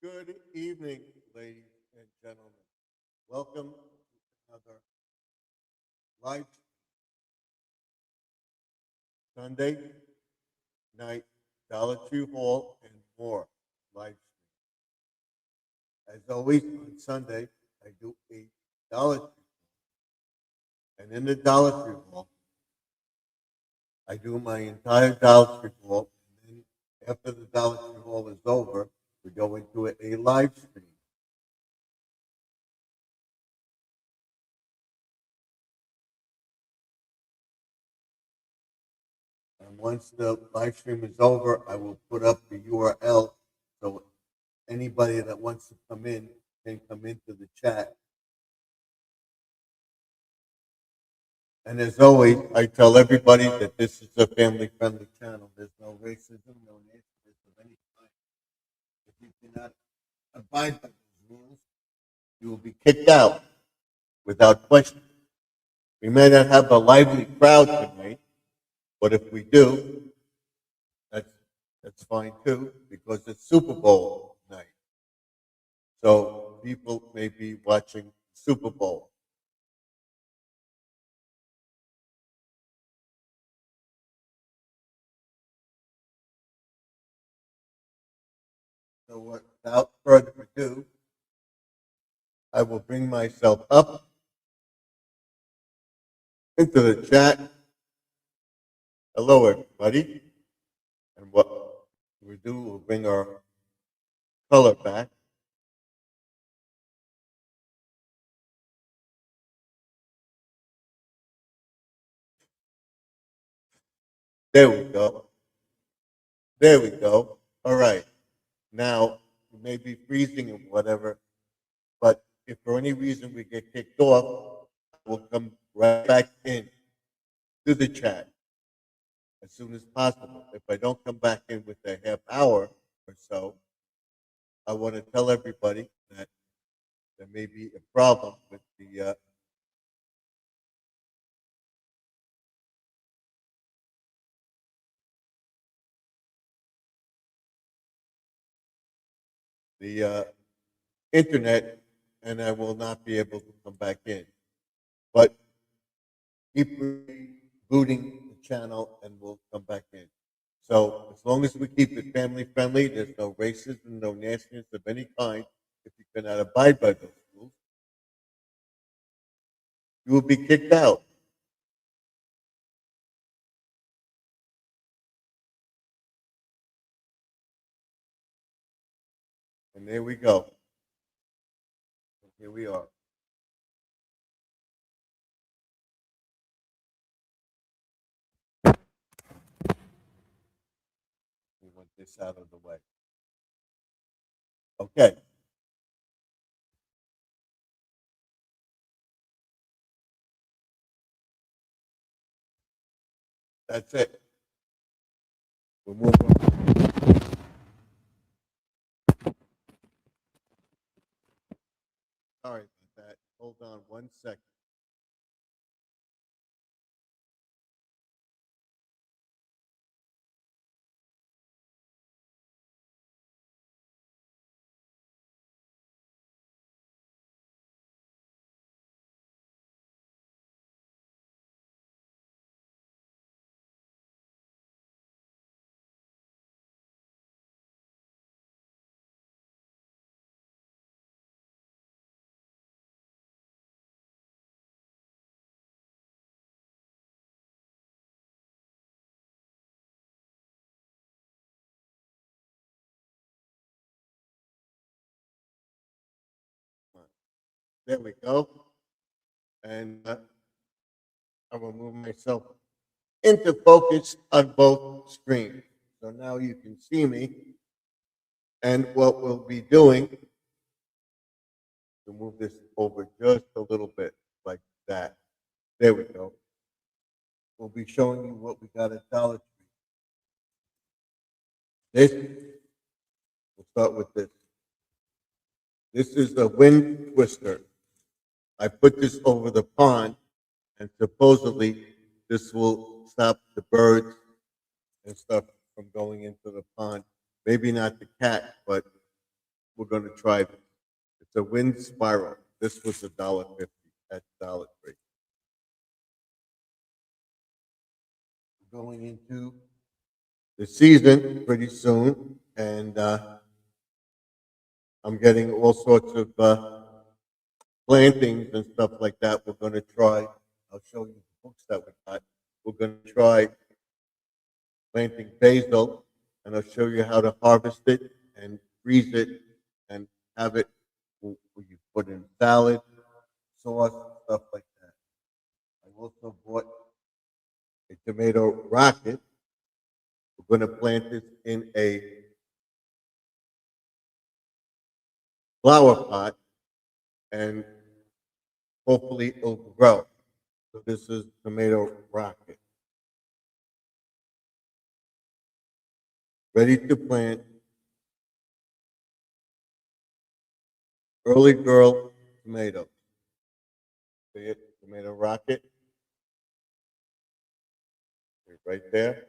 Good evening, ladies and gentlemen. Welcome to another live Sunday night Dollar Tree Hall and more live stream. As always, on Sunday, I do a Dollar Tree. And in the Dollar Tree Hall, I do my entire Dollar Tree Hall. And then after the Dollar Tree Hall is over, we go into a live stream. And once the live stream is over, I will put up the URL so anybody that wants to come in can come into the chat. And as always, I tell everybody that this is a family-friendly channel. There's no racism, no nationalism of any kind. If you cannot abide by those rules, you will be kicked out without question. We may not have a lively crowd tonight, but if we do, that's fine too, because it's Super Bowl night. So people may be watching Super Bowl. So without further ado, I will bring myself up into the chat. Hello, everybody. And what we do, we'll bring our color back. There we go. There we go. All right. Now, it may be freezing or whatever, but if for any reason we get kicked off, we'll come right back in to the chat as soon as possible. If I don't come back in with a half hour or so, I want to tell everybody that there may be a problem with the internet, and I will not be able to come back in. But keep rebooting the channel, and we'll come back in. So as long as we keep it family friendly, there's no racism, no nastiness of any kind. If you cannot abide by those rules, you will be kicked out. And there we go. Here we are. We want this out of the way. Okay. That's it. We'll move on. Sorry about that. Hold on 1 second. There we go. And I will move myself into focus on both screens. So now you can see me. And what we'll be doing to move this over just a little bit like that. There we go. We'll be showing you what we got at Dollar Tree. This, we'll start with this. This is the wind twister. I put this over the pond, and supposedly this will stop the birds and stuff from going into the pond. Maybe not the cat, but we're going to try this. It's a wind spiral. This was $1.50 at Dollar Tree. Going into the season pretty soon, and I'm getting all sorts of plantings and stuff like that. We're going to try. I'll show you the books that we got. We're going to try planting basil, and I'll show you how to harvest it and freeze it and have it. You put in salad, sauce, stuff like that. I also bought a tomato rocket. We're going to plant this in a flower pot, and hopefully it'll grow. So this is tomato rocket. Ready to plant. Early girl tomatoes. See it? Tomato rocket. Right there.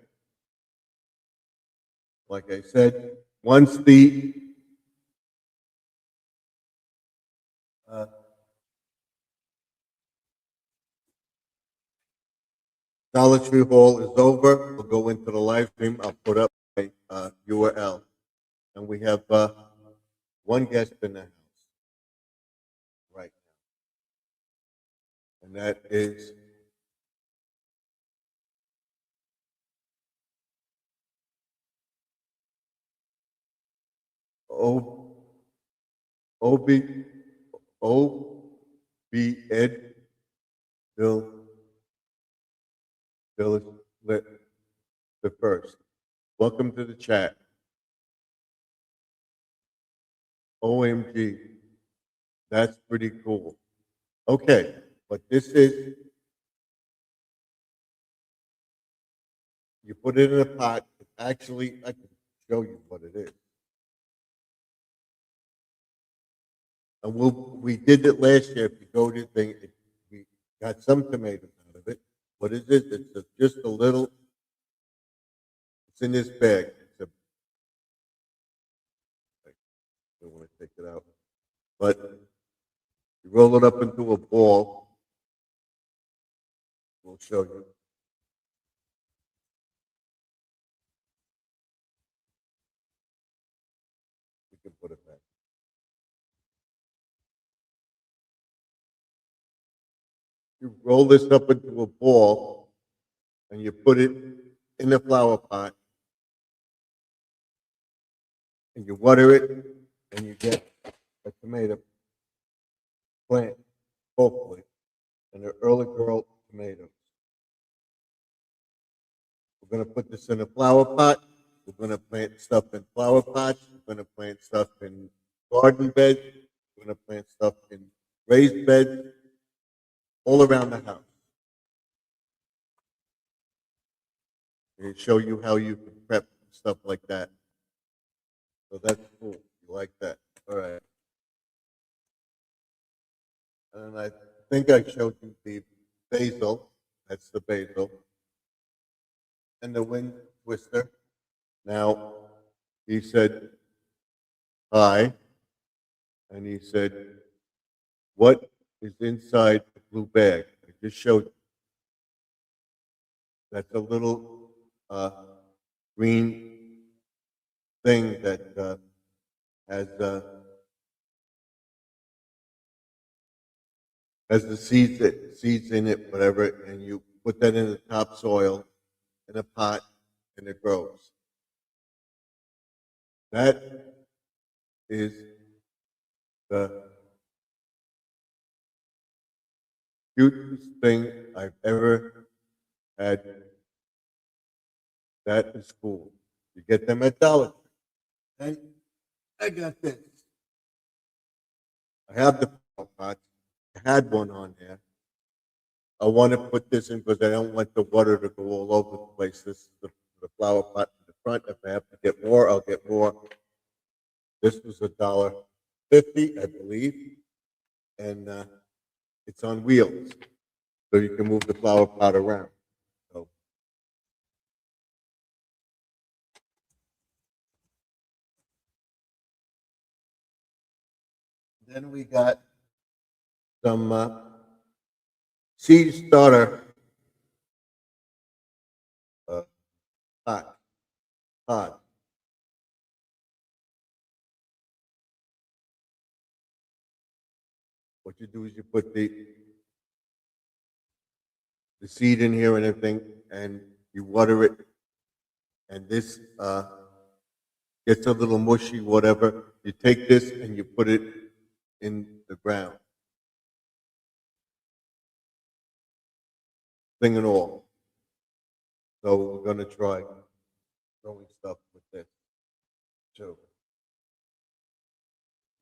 Like I said, once the Dollar Tree haul is over, we'll go into the live stream. I'll put up my URL. And we have one guest in the house right now. And that is Obi Ed Bill the first. Welcome to the chat. OMG. That's pretty cool. Okay, but this is, you put it in a pot. Actually, I can show you what it is. And we did it last year. If you go to the thing, we got some tomatoes out of it. What is it? It's just a little, it's in this bag. I don't want to take it out. But you roll it up into a ball. We'll show you. You can put it back. You roll this up into a ball and you put it in the flower pot and you water it and you get a tomato plant, hopefully, and they're early girl tomatoes. We're going to put this in a flower pot. We're going to plant stuff in flower pots. We're going to plant stuff in garden beds. We're going to plant stuff in raised beds all around the house. And show you how you can prep stuff like that. So that's cool. You like that? All right. And I think I showed you the basil. That's the basil. And the wind twister. Now, he said, hi. And he said, what is inside the blue bag? I just showed you. That's a little green thing that has the seeds in it, whatever, and you put that in the topsoil in a pot, and it grows. That is the cutest thing I've ever had. That is cool. You get them at Dollar Tree. And I got this. I have the flower pot. I had one on there. I want to put this in because I don't want the water to go all over the place. This is the flower pot in the front. If I have to get more, I'll get more. This was $1.50, I believe. And it's on wheels. So you can move the flower pot around. Then we got some seed starter uh, pot, pod. What you do is you put the seed in here and everything, and you water it, and this gets a little mushy, whatever. You take this and you put it in the ground, thing and all. So we're gonna try growing stuff with this too.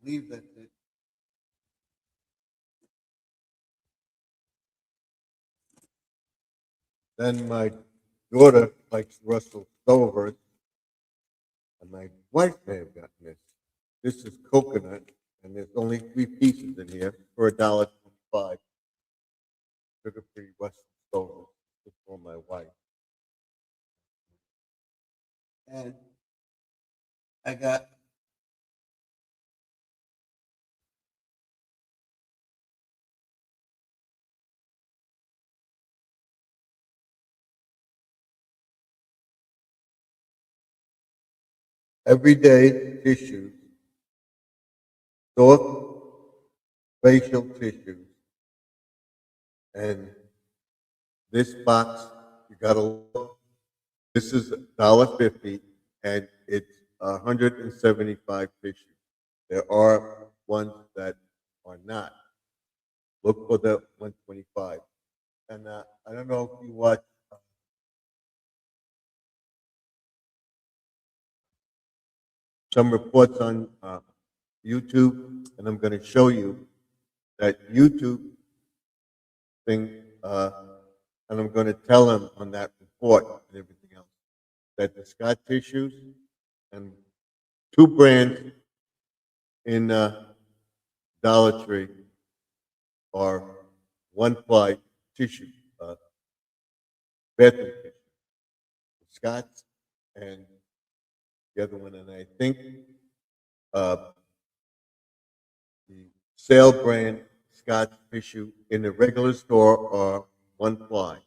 Leave that. Then my daughter likes Russell Stover, and my wife may have gotten this. This is coconut, and there's only 3 pieces in here for $1.25. Sugar-free Russell Stover. This is for my wife. And I got everyday tissues, soft facial tissues, and this box you gotta look. This is $1.50, and it's 175 tissues. There are ones that are not. Look for the 125. And I don't know if you watch some reports on YouTube, and I'm going to show you that YouTube thing, and I'm going to tell them on that report and everything else that the Scott tissues and 2 brands in Dollar Tree are one-ply tissue, bathroom tissue. Scott's and the other one, and I think uh, the sale brand Scotch tissue in the regular store are one-ply.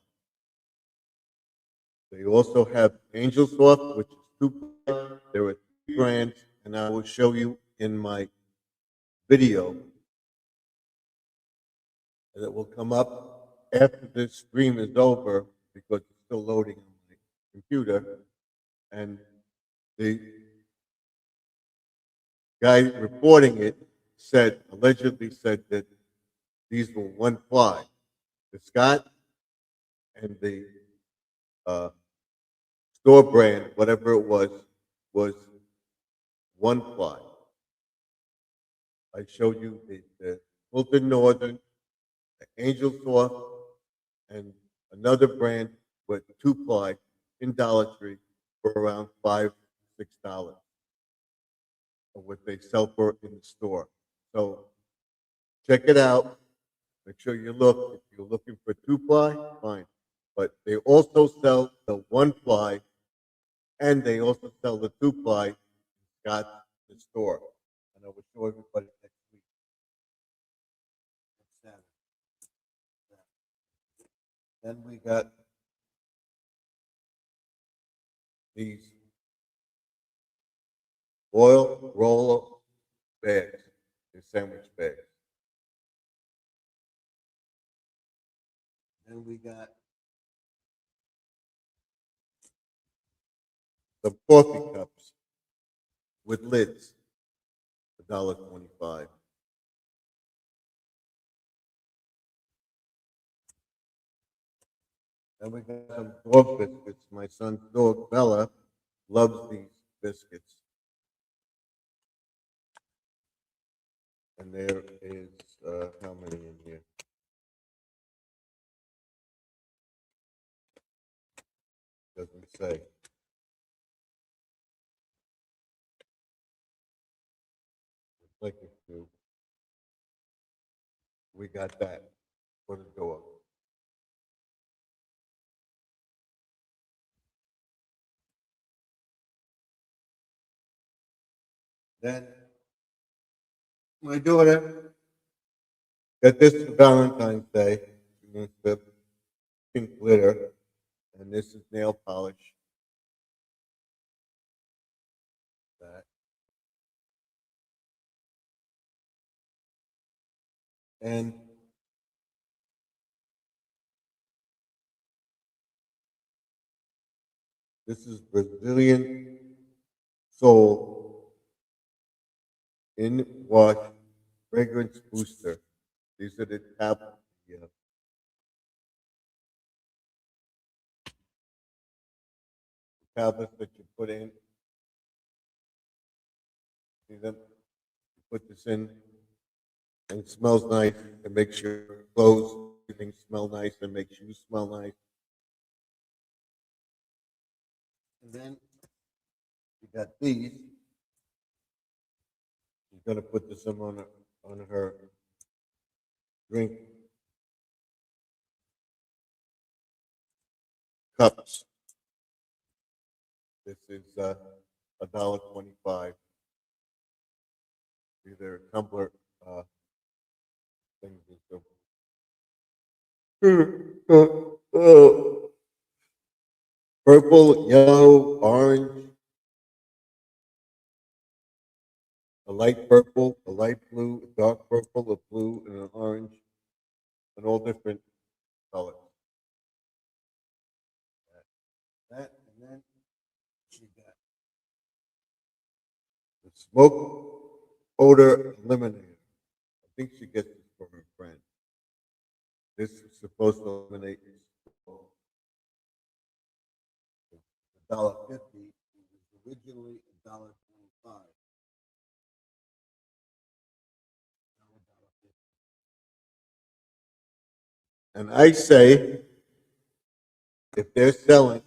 They also have Angel Soft, which is 2-ply. There are 3 brands, and I will show you in my video that will come up after this stream is over because it's still loading on my computer. And the guy reporting it allegedly said that these were one-ply. The Scott and the uh, store brand, whatever it was one-ply. I showed you the Hilton Northern, the Angel Soft, and another brand with 2-ply in Dollar Tree for around $5-6 of what they sell for in the store. So check it out. Make sure you look. If you're looking for 2-ply, fine. But they also sell the one-ply, and they also sell the 2-ply. Got the store, and I will show everybody next week. Then we got these oil roll bags, the sandwich bags. Then we got some coffee cups with lids, $1.25. Then we got some dog biscuits. My son's dog, Bella, loves these biscuits. And there is, how many in here? Doesn't say. Like a few. We got that for the dog. Then My daughter got this for Valentine's Day. She wants the pink glitter, and this is nail polish. That and this is Brazilian Soul in Wash Fragrance Booster. These are the tablets that you put in. See them? You put this in, and it smells nice. It makes your clothes, everything smell nice, and makes you smell nice. And then you got these. She's gonna put this on her drink cups. This is $1.25. Either a tumbler things and so. Purple, yellow, orange, a light purple, a light blue, a dark purple, a blue, and an orange, and all different colors. That and then she got the smoke odor eliminator. I think she gets this from her friend. This is supposed to eliminate $1.50. It was originally $1.25. And I say, if they're selling,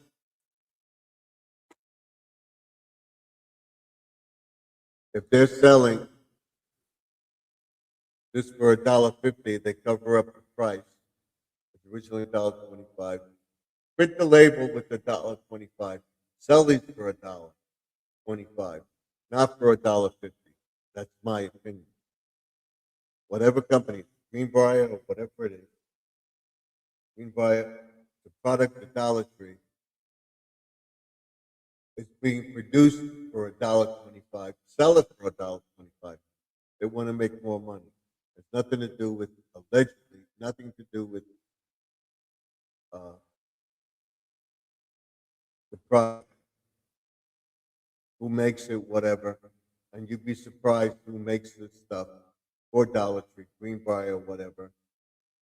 if they're selling this for $1.50, they cover up the price. It's originally $1.25. Print the label with $1.25. Sell these for $1.25, not for $1.50. That's my opinion. Whatever company, Greenbrier or whatever it is, Greenbrier, the product at Dollar Tree is being produced for $1.25. Sell it for $1.25. They want to make more money. It's nothing to do with allegedly, nothing to do with uh, the product, who makes it, whatever. And you'd be surprised who makes this stuff for Dollar Tree, Greenbrier, whatever.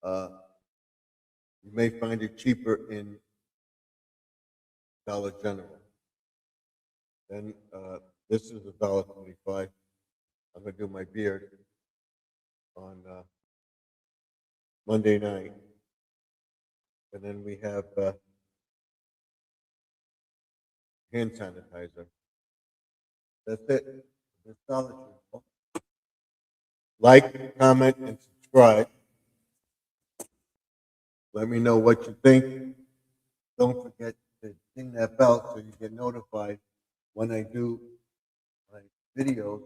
Uh, you may find it cheaper in Dollar General. Then this is $1.25. I'm gonna do my beard on Monday night, and then we have hand sanitizer. That's it. That's Dollar Tree. Like, comment, and subscribe. Let me know what you think. Don't forget to ding that bell so you get notified when I do my videos,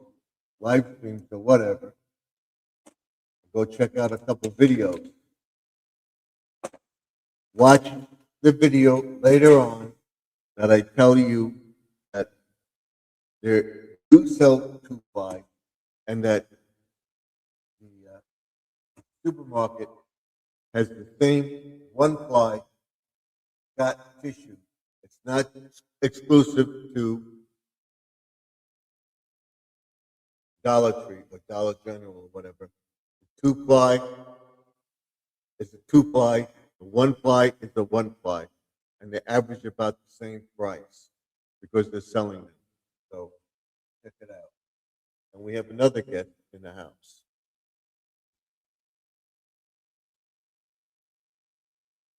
live streams, or whatever. Go check out a couple videos. Watch the video later on that I tell you that they do sell two-ply and that the supermarket has the same one-ply got tissue. It's not exclusive to Dollar Tree or Dollar General or whatever. The two-ply is a two-ply. The one-ply is a one-ply, and they average about the same price because they're selling them. So check it out. And we have another guest in the house.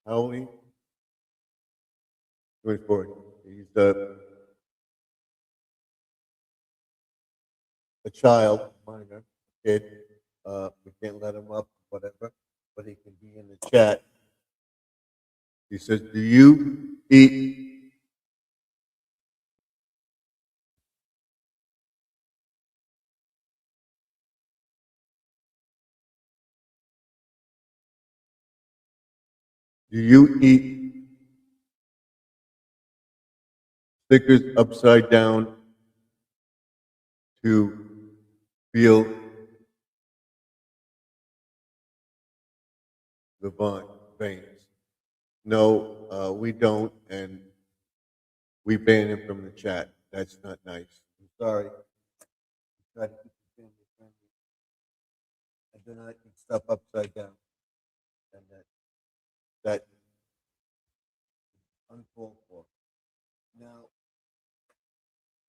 How old are you? 24. He's a child, minor kid. We can't let him up, whatever, but he can be in the chat. He says, "Do you eat Do you eat Snickers upside down to feel the veins? No, we don't, and we ban him from the chat. That's not nice. I'm sorry. Try to keep the family friendly. I do not eat stuff upside down, and that uncalled for. Now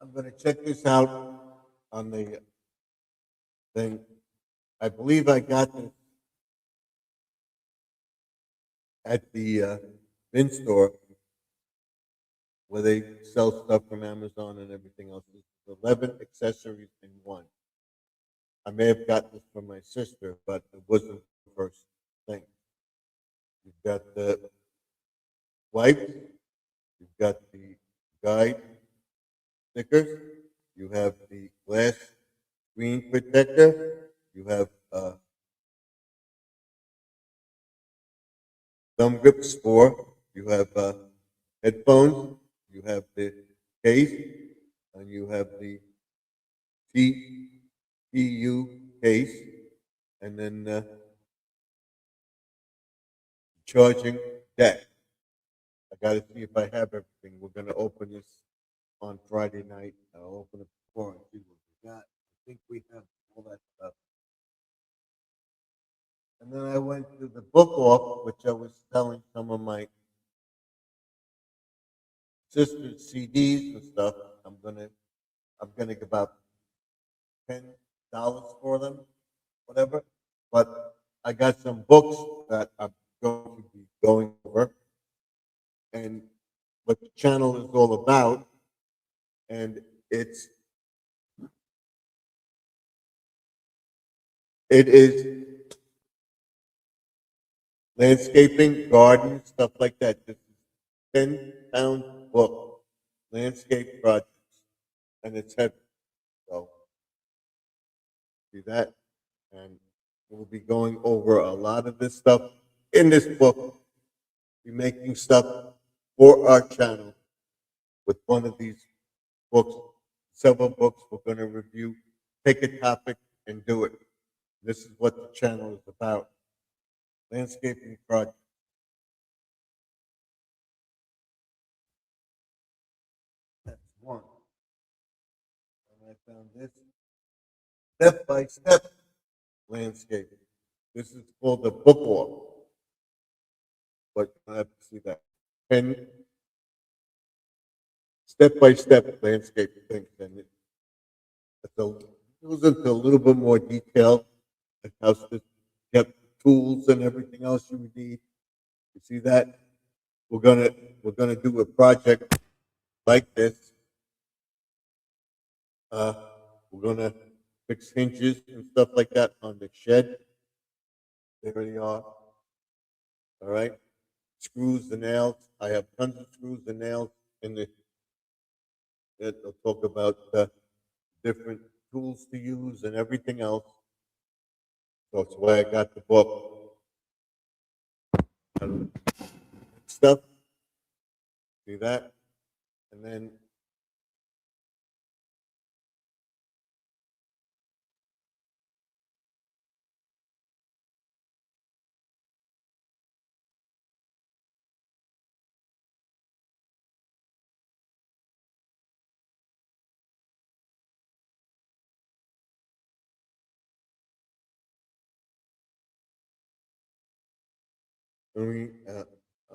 I'm going to check this out on the thing. I believe I got this at the bin store where they sell stuff from Amazon and everything else. It's 11 accessories in one. I may have got this from my sister, but it wasn't the first thing. You've got the wipes, you've got the guide stickers, you have the glass screen protector, you have thumb grip spore, you have headphones, you have the case, and you have the TPU case, and then charging deck. I got to see if I have everything. We're going to open this on Friday night. I'll open it before and see what we got. I think we have all that stuff. And then I went to the book off, which I was selling some of my sister's CDs and stuff. I'm gonna give about $10 for them, whatever. But I got some books that I'm going to be going over, and what the channel is all about, and it is landscaping, garden, stuff like that. This is 10-pound book, landscape projects, and it's heavy. So see that, and we'll be going over a lot of this stuff in this book. Be making stuff for our channel with one of these books, several books we're going to review. Take a topic and do it. This is what the channel is about. Landscaping projects. That's one. And I found this step by step landscaping. This is called the book off. But I have to see that. 10 step by step landscape things. And it goes into a little bit more detail, like how to get tools and everything else you would need. You see that? We're gonna do a project like this. Uh, we're gonna fix hinges and stuff like that on the shed. There they are. All right. Screws and nails. I have tons of screws and nails in the. They'll talk about different tools to use and everything else. So that's why I got the book. Stuff. See that? And then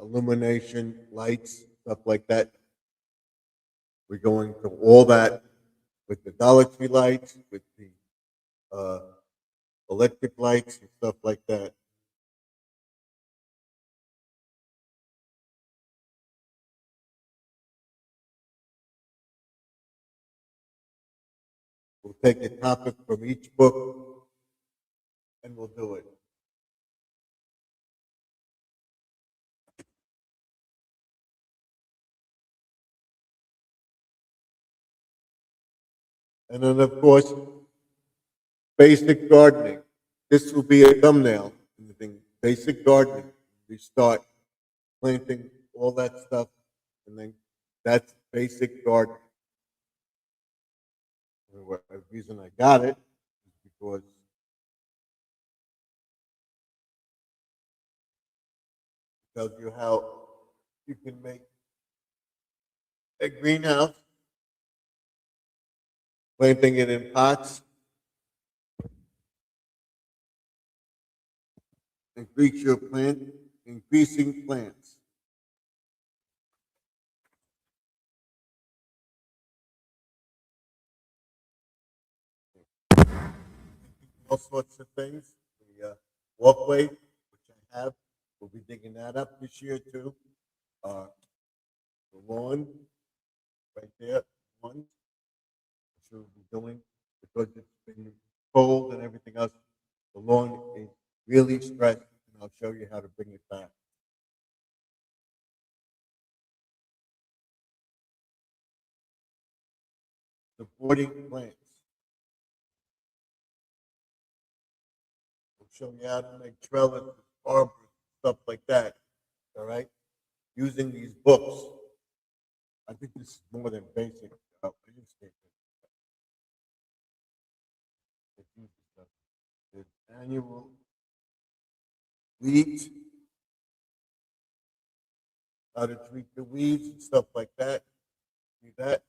illumination, lights, stuff like that. We're going to all that with the Dollar Tree lights, with the uh, electric lights and stuff like that. We'll take a topic from each book and we'll do it. And then, of course, basic gardening. This will be a thumbnail in the thing. Basic gardening. We start planting, all that stuff, and then that's basic gardening. The reason I got it is because it tells you how you can make a greenhouse, planting it in pots, increase your plant, increasing plants. All sorts of things. The walkway, which I have, we'll be digging that up this year too. Uh, the lawn, right there, one, which we'll be doing because it's been cold and everything else. The lawn is really stressed, and I'll show you how to bring it back. Supporting plants. We'll show you how to make trellis, arbor, stuff like that. All right, using these books. I think this is more than basic landscaping. It uses the annual weeds, how to treat the weeds and stuff like that. See that?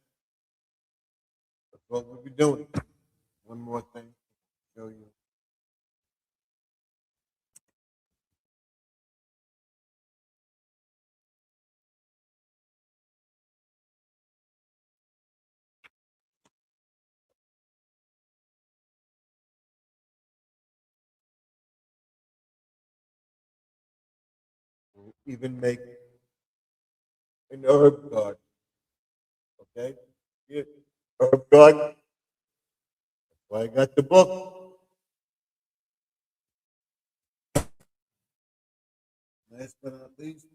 That's what we'll be doing. One more thing to show you. We'll even make an herb garden. Okay? Here, herb garden. That's why I got the book. Last but not least,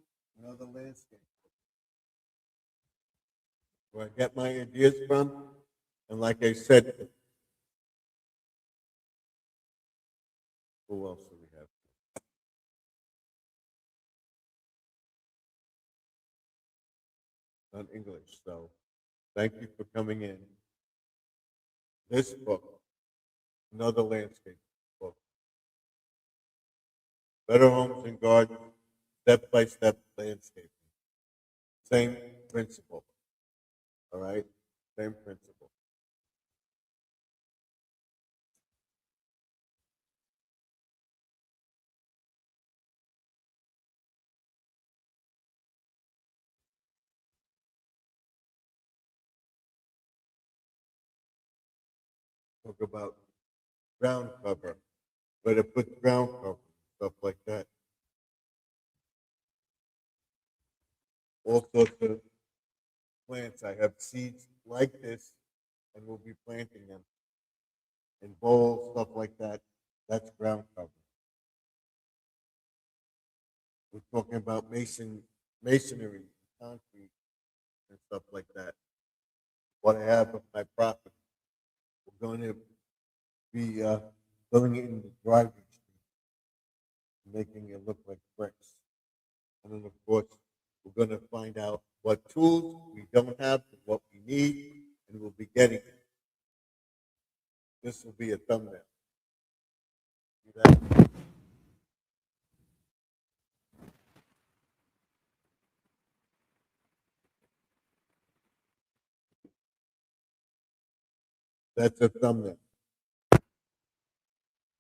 another landscape. Where I get my ideas from. And like I said, who else do we have? Not English. So thank you for coming in. This book, another landscape book. Better Homes and Gardens, Step by Step Landscaping. Same principle. All right? Same principle. Talk about ground cover, where to put ground cover, stuff like that. All sorts of plants. I have seeds like this, and we'll be planting them in bowls, stuff like that. That's ground cover. We're talking about masonry, concrete, and stuff like that. What I have of my property, we're going to be filling it in the driveway street, making it look like bricks. And then, of course, we're going to find out what tools we don't have and what we need, and we'll be getting it. This will be a thumbnail. See that? That's a thumbnail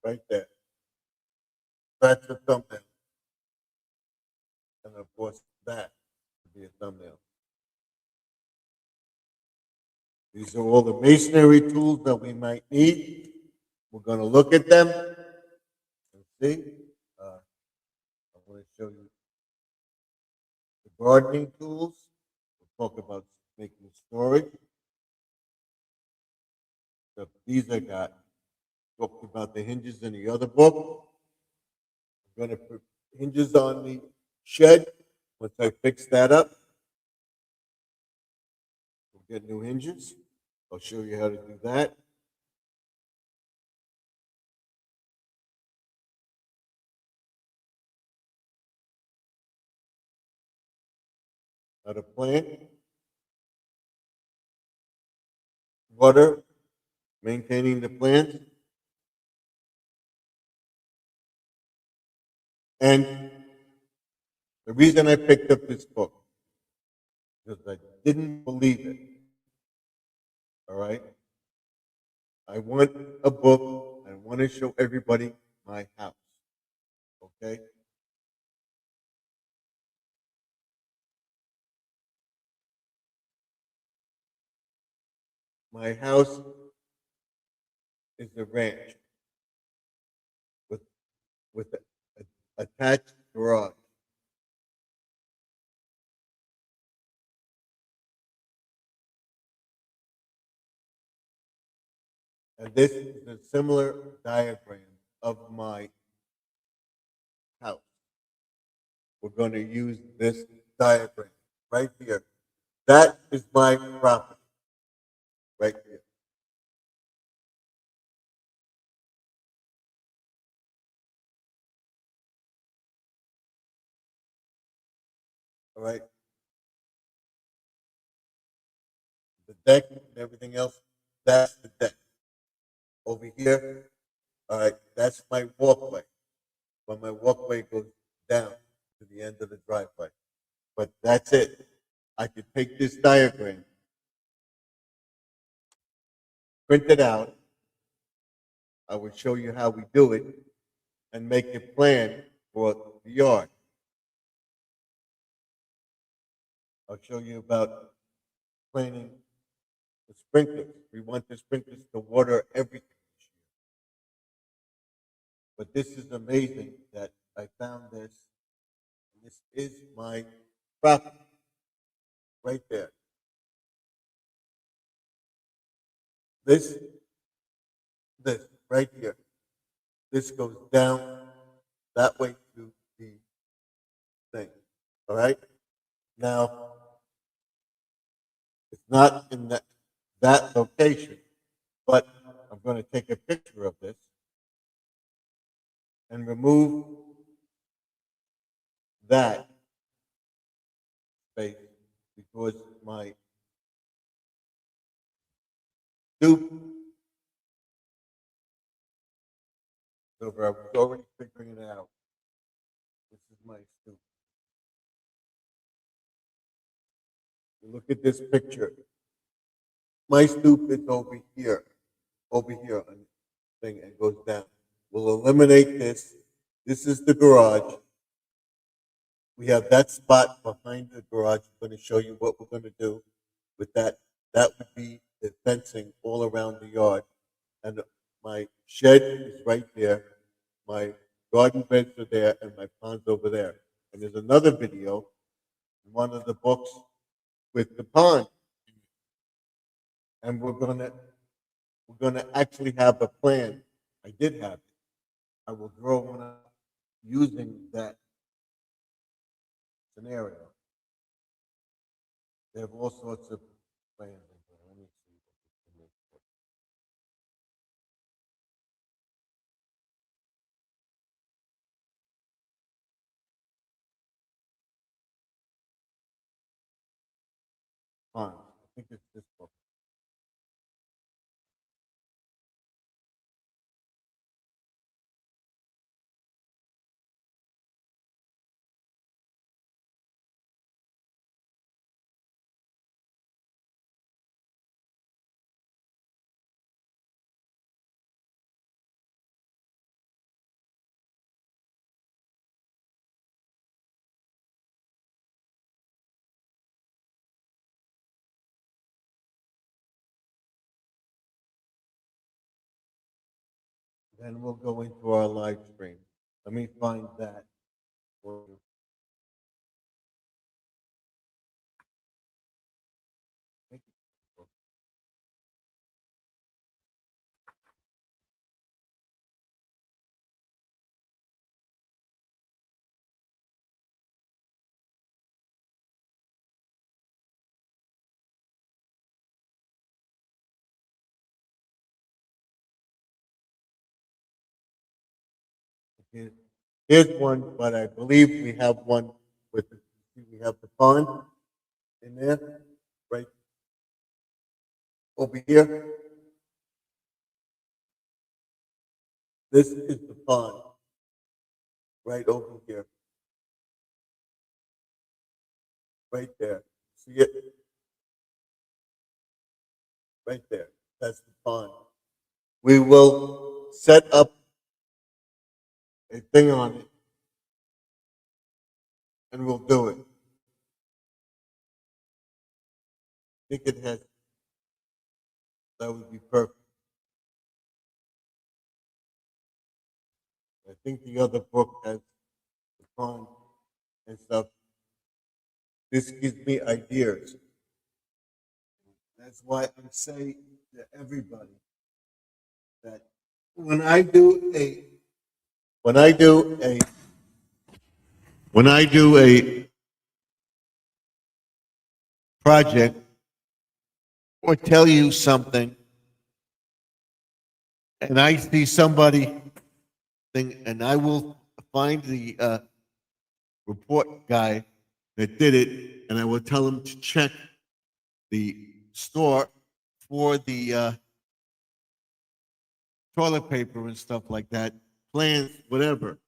right there. That's a thumbnail. And of course, that would be a thumbnail. These are all the masonry tools that we might need. We're going to look at them and see. I want to show you the gardening tools. We'll talk about making storage. So these I got. Talked about the hinges in the other book. I'm going to put hinges on the shed. Once I fix that up, we'll get new hinges. I'll show you how to do that. how to plant, water, maintaining the plants, and the reason I picked up this book because I didn't believe it. All right, I want a book. I want to show everybody my house. Okay, my house is a ranch with with a attached garage. And this is a similar diagram of my house. We're going to use this diagram right here. That is my property right here. All right. The deck and everything else, that's the deck. Over here, all right, that's my walkway. But my walkway goes down to the end of the driveway. But that's it. I could take this diagram, print it out. I would show you how we do it and make a plan for the yard. I'll show you about planting the sprinklers. We want the sprinklers to water everything this year. But this is amazing that I found this. This is my property right there. This, this right here. This goes down that way to the thing. All right. Now it's not in that location, but I'm going to take a picture of this and remove that space because my stoop is over. I was already figuring it out. This is my stoop. You look at this picture. My stoop is over here on the thing, and goes down. We'll eliminate this. This is the garage. We have that spot behind the garage. I'm going to show you what we're going to do with that. That would be the fencing all around the yard. And my shed is right there. My garden beds are there, and my pond's over there. And there's another video in one of the books with the pond. And we're gonna actually have a plan. I did have it. I will draw one up using that scenario. They have all sorts of plans in there. Let me see what we can make work. Pond. I think it's this book. Then we'll go into our live stream. Let me find that for you. Thank you. Here- Here's one, but I believe we have one with we have the pond. in there, right over here. This is the pond, right over here, right there. See it? Right there. That's the pond. We will set up a thing on it, and we'll do it. I think it has, that would be perfect. I think the other book has the pond and stuff. This gives me ideas. That's why I'm saying to everybody that when I do a when I do a when I do a project or tell you something and I see somebody thing and I will find the report guy that did it and I will tell him to check the store for the toilet paper and stuff like that, plans, whatever,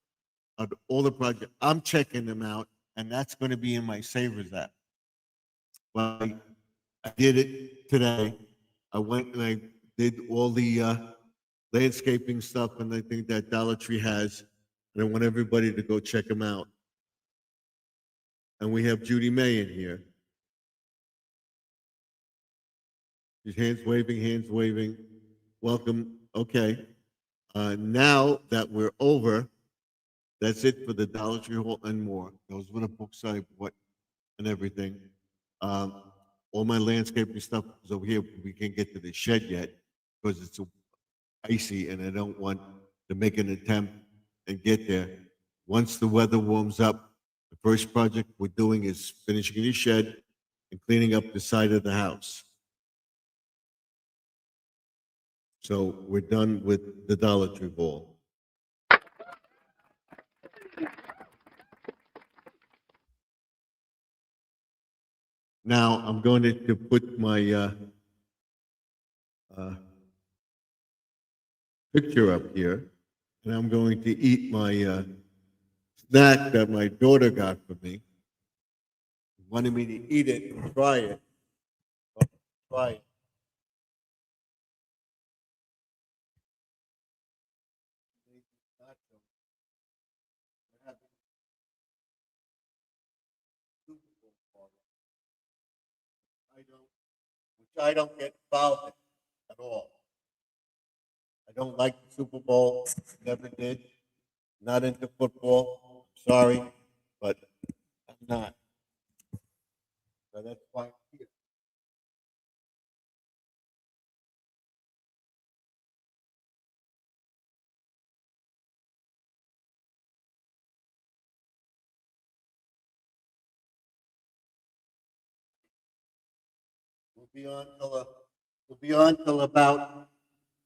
of all the projects. I'm checking them out, and that's going to be in my Savers app. Well, I did it today. I went and I did all the landscaping stuff, and I think that Dollar Tree has, and I want everybody to go check them out. And we have Judy May in here. She's hands waving. Welcome. Okay. Now that we're over, that's it for the Dollar Tree Hall and more. Those were the books I bought and everything. All my landscaping stuff is over here. We can't get to the shed yet because it's icy and I don't want to make an attempt and get there. Once the weather warms up, the first project we're doing is finishing the shed and cleaning up the side of the house. So we're done with the Dollar Tree Hall. Now I'm going to put my picture up here, and I'm going to eat my snack that my daughter got for me. Wanted me to eat it and try it. Try it. I don't get involved in at all. I don't like the Super Bowl. Never did. Not into football. Sorry, but I'm not. So that's why I'm here. We'll be on till about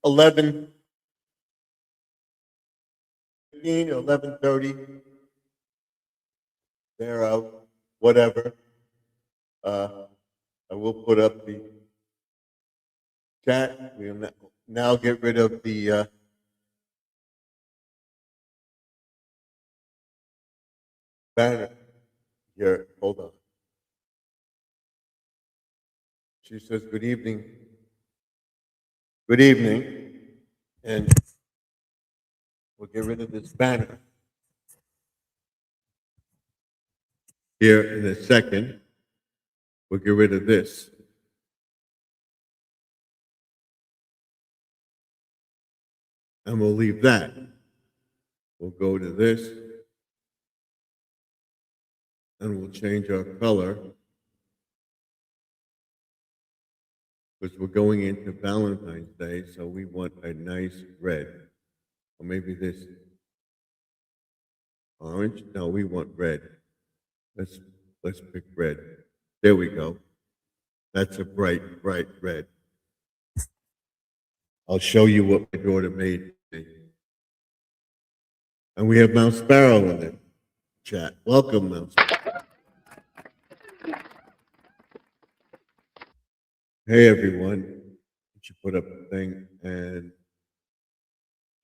11:15 or 11:30. They're out, whatever. I will put up the chat. We'll now get rid of the banner here. Hold on. She says, good evening. Good evening. And we'll get rid of this banner here in a second. We'll get rid of this. And we'll leave that. We'll go to this. And we'll change our color. Because we're going into Valentine's Day, so we want a nice red. Or maybe this orange? No, we want red. Let's pick red. There we go. That's a bright red. I'll show you what my daughter made me. And we have Mount Sparrow in the chat. Welcome, Mount Sparrow. Hey everyone. She put up a thing and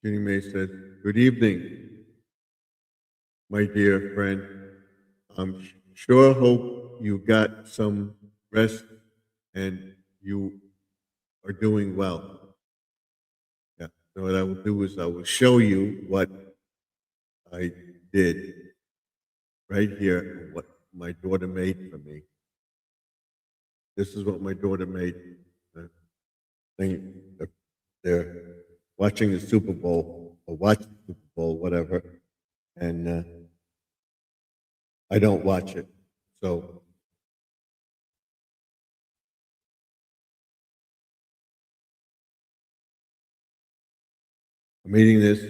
Ginny Mae said, "Good evening, my dear friend. I'm sure hope you got some rest and you are doing well." Yeah. So what I will do is I will show you what I did right here, what my daughter made for me. This is what my daughter made. The thing, they're watching the Super Bowl or watch the Super Bowl, whatever, and I don't watch it. So I'm eating this.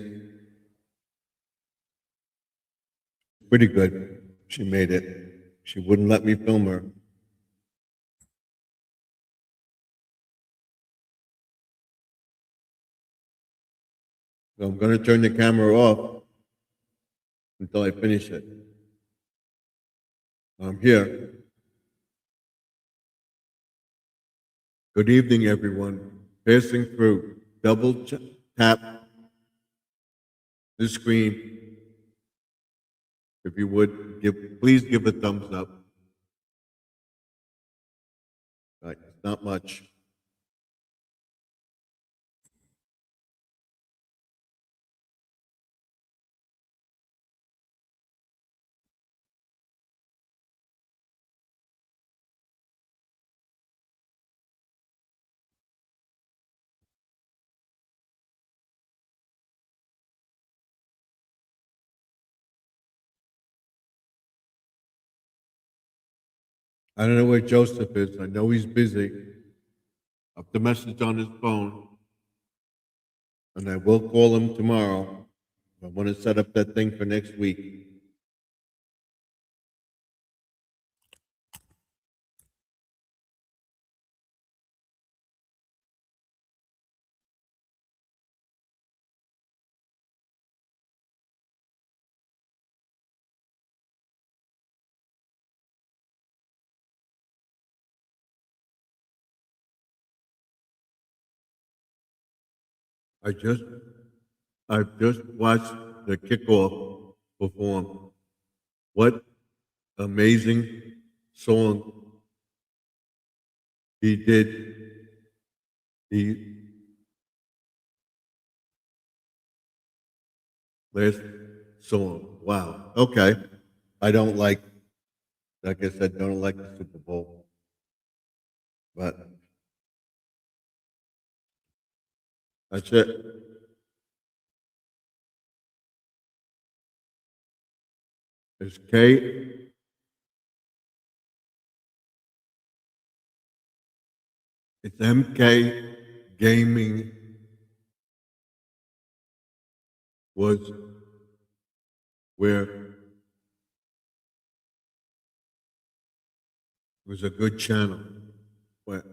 Pretty good. She made it. She wouldn't let me film her. So I'm going to turn the camera off until I finish it. I'm here. Good evening, everyone. Passing through. Tap the screen. If you would, please give a thumbs up. Right, not much. I don't know where Joseph is. I know he's busy. Up the message on his phone, and I will call him tomorrow. I want to set up that thing for next week. I just, I've just watched the kickoff perform. What amazing song he did. The last song. Wow. Okay. I don't like I said, don't like the Super Bowl, but that's it. It's it's MK Gaming was where was a good channel. But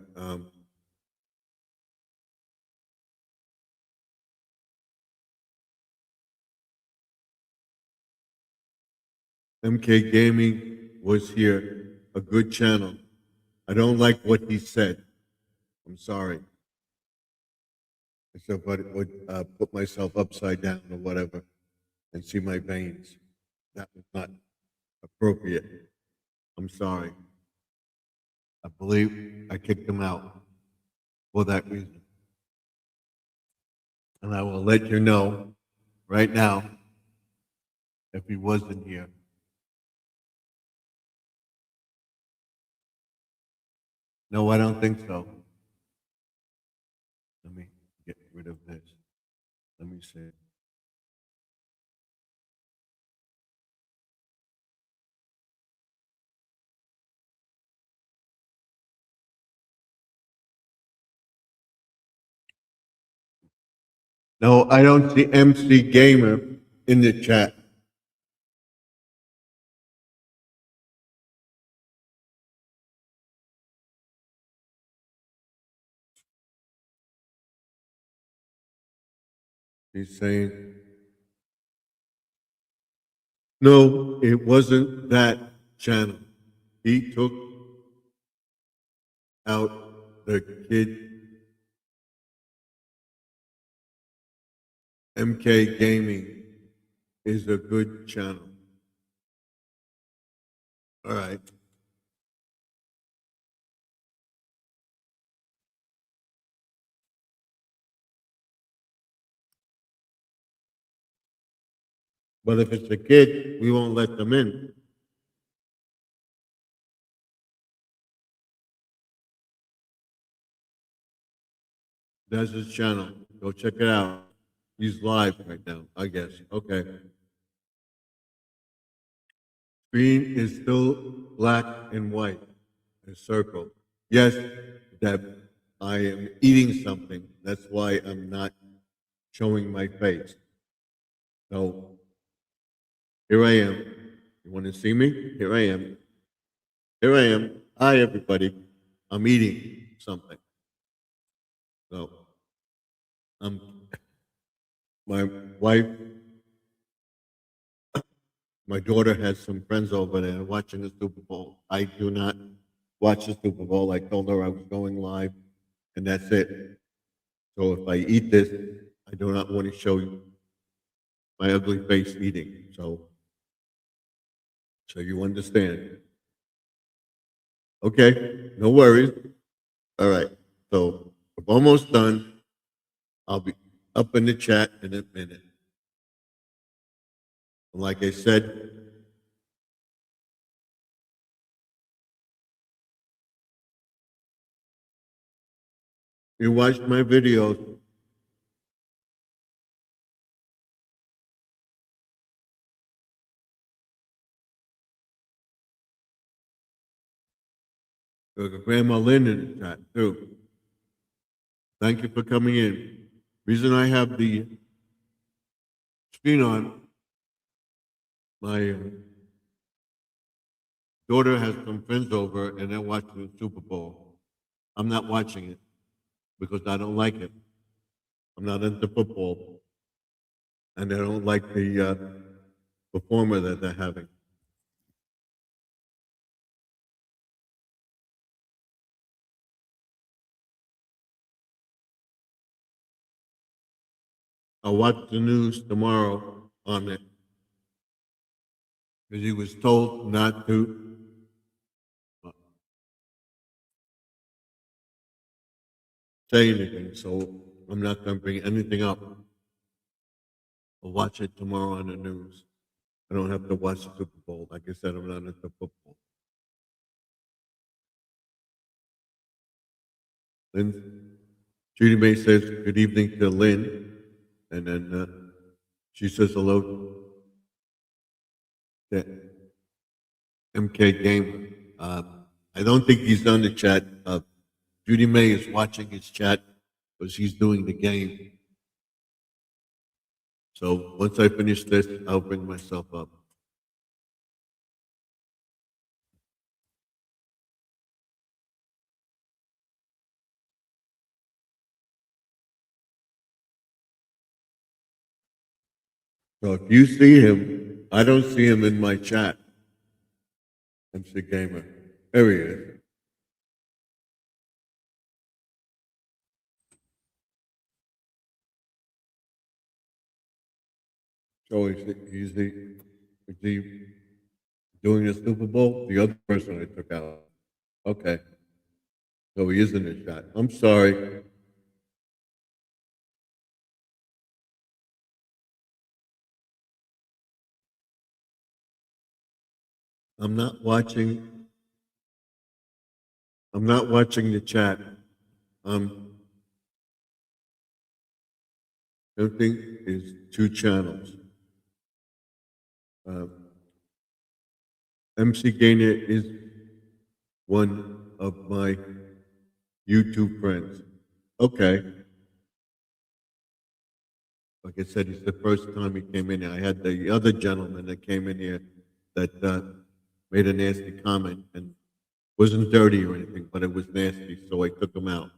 MK Gaming was here, a good channel. I don't like what he said. I'm sorry. I said, but it would put myself upside down or whatever and see my veins. That was not appropriate. I'm sorry. I believe I kicked him out for that reason. And I will let you know right now if he wasn't here. No, I don't think so. Let me get rid of this. Let me see. No, I don't see MC Gamer in the chat. He's saying, no, it wasn't that channel. He took out the kid MK Gaming is a good channel. All right. But if it's a kid, we won't let them in. That's his channel. Go check it out. He's live right now, I guess. Okay. Screen is still black and white, a circle. Yes, Deb, I am eating something. That's why I'm not showing my face. So here I am. You want to see me? Here I am. Here I am. Hi, everybody. I'm eating something. So um, my wife, my daughter has some friends over there watching the Super Bowl. I do not watch the Super Bowl. I told her I was going live, and that's it. So if I eat this, I do not want to show you my ugly face eating. So you understand. Okay, no worries. All right. So I'm almost done. I'll be up in the chat in a minute. And like I said, you watched my videos. Grandma Lynn in the chat too. Thank you for coming in. Reason I have the screen on, my daughter has some friends over and they're watching the Super Bowl. I'm not watching it because I don't like it. I'm not into football, and I don't like the performer that they're having. I'll watch the news tomorrow on it because he was told not to say anything, so I'm not going to bring anything up. I'll watch it tomorrow on the news. I don't have to watch the Super Bowl. Like I said, I'm not into football. Lynn, Judy May says good evening to Lynn, and then she says hello to MK Gamer. I don't think he's on the chat. Judy May is watching his chat because he's doing the game. So once I finish this, I'll bring myself up. So if you see him, I don't see him in my chat. MC Gamer. There he is. So is he doing the Super Bowl? The other person I took out. Okay. So he is in the chat. I'm sorry. I'm not watching. I'm not watching the chat. Everything is two channels. Uh, MC Gainer is one of my YouTube friends. Okay. Like I said, it's the first time he came in here. I had the other gentleman that came in here that made a nasty comment and wasn't dirty or anything, but it was nasty, so I took him out.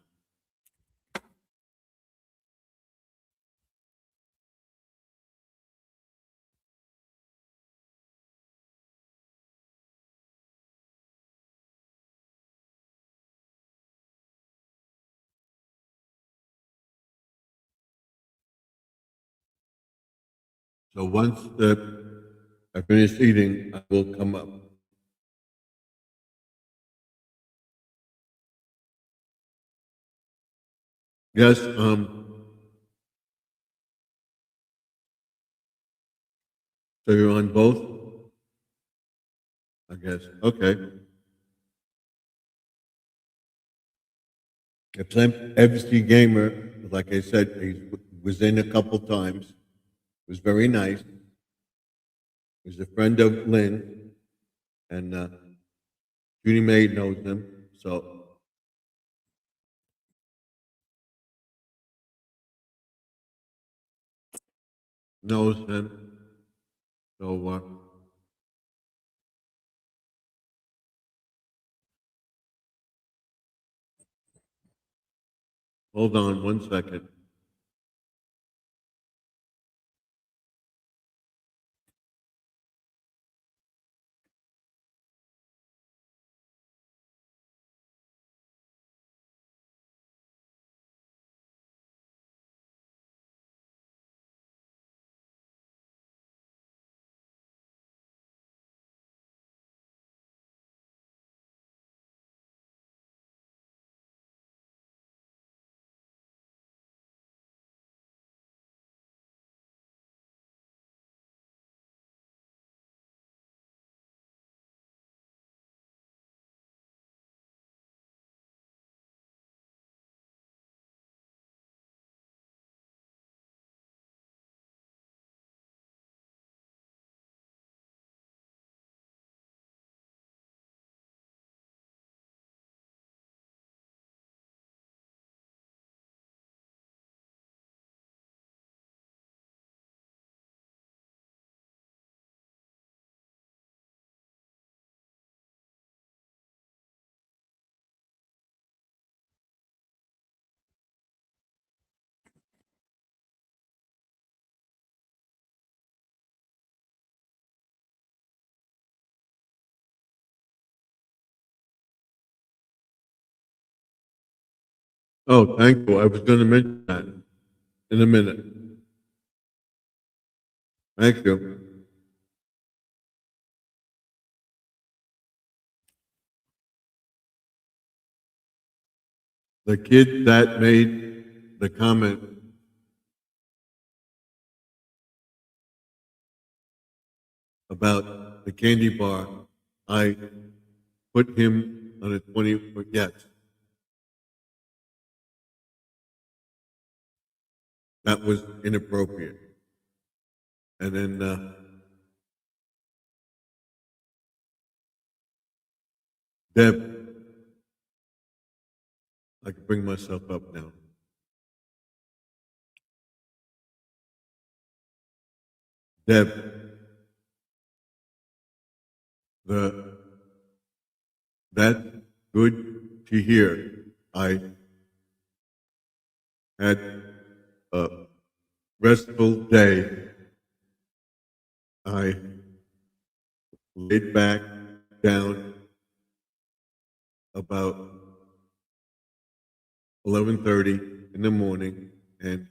So once I finish eating, I will come up. Yes, so you're on both, I guess. Okay. If FC Gamer, like I said, he was in a couple times. Was very nice. He's a friend of Lynn, and Judy May knows him, so knows him. So hold on one second. Oh, thank you. I was going to mention that in a minute. Thank you. The kid that made the comment about the candy bar, I put him on a 20, yes, that was inappropriate. And then Deb, I can bring myself up now. Deb, the that's good to hear. I had a restful day. I laid back down about 11:30 in the morning, and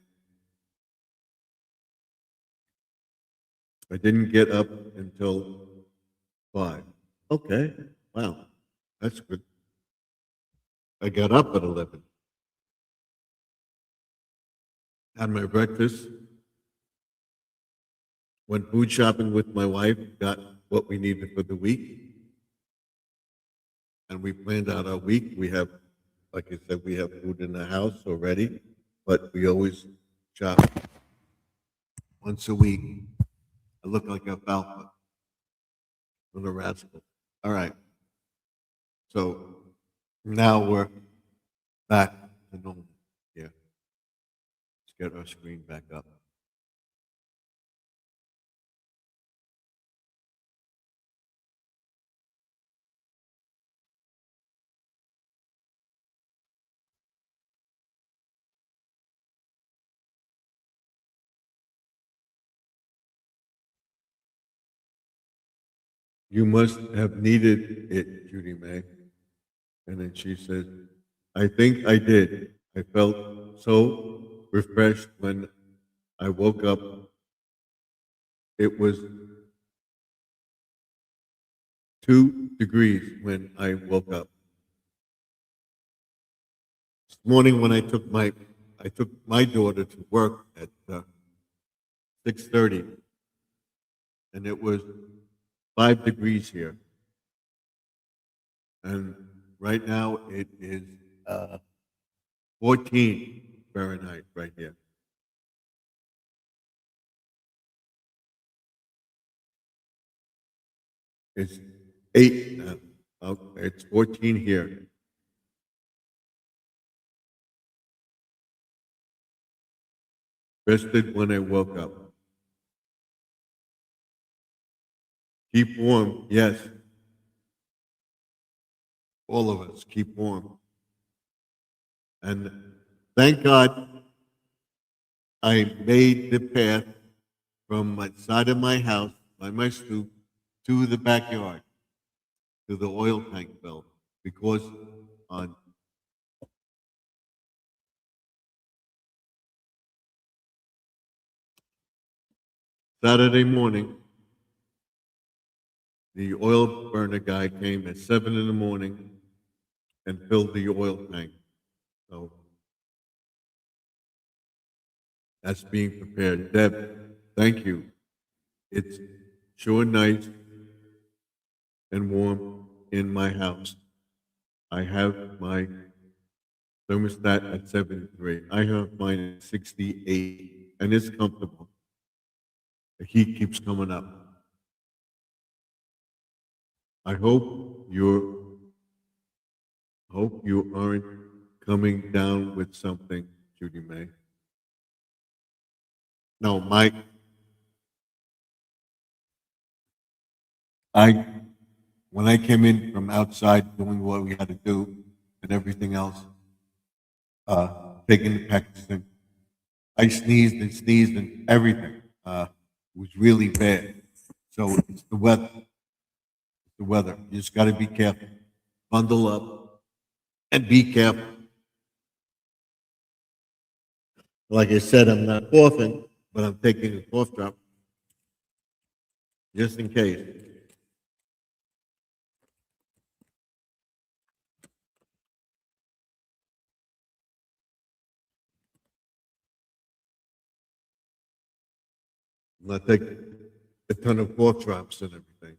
I didn't get up until 5. Okay, wow, that's good. I got up at 11, had my breakfast, went food shopping with my wife, got what we needed for the week, and we planned out our week. We have, like I said, we have food in the house already, but we always shop once a week. I look like a falcon, little rascal. All right, so now we're back to normal. Yeah, let's get our screen back up. You must have needed it, Judy May. And then she said, I think I did. I felt so refreshed when I woke up It was 2 degrees when I woke up. This morning when I took my daughter to work at 6:30, and it was 5 degrees here. And right now it is 14 Fahrenheit right here. It's 8 now. It's 14 here. Rested when I woke up. Keep warm, yes. All of us keep warm. And thank God I made the path from my side of my house by my stoop to the backyard, to the oil tank belt, because on Saturday morning, the oil burner guy came at 7 in the morning and filled the oil tank. So that's being prepared. Deb, thank you. It's sure nice and warm in my house. I have my thermostat at 73. I have mine at 68, and it's comfortable. The heat keeps coming up. I hope you aren't coming down with something, Judy May. No, Mike. I when I came in from outside doing what we had to do and everything else, taking the Paxton, I sneezed and everything. Was really bad. So it's the weather. The weather. You just got to be careful. Bundle up and be careful. Like I said, I'm not coughing, but I'm taking a cough drop just in case. I'm not taking a ton of cough drops and everything.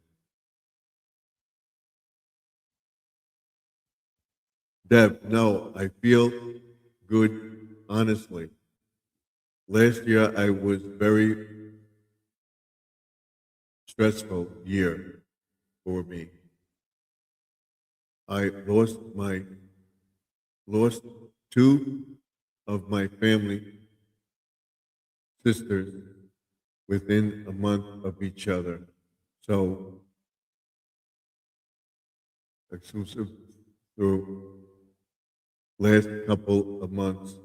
Deb, no, I feel good, honestly. Last year I was very stressful year for me. I lost two of my family sisters within a month of each other. So exclusive through last couple of months.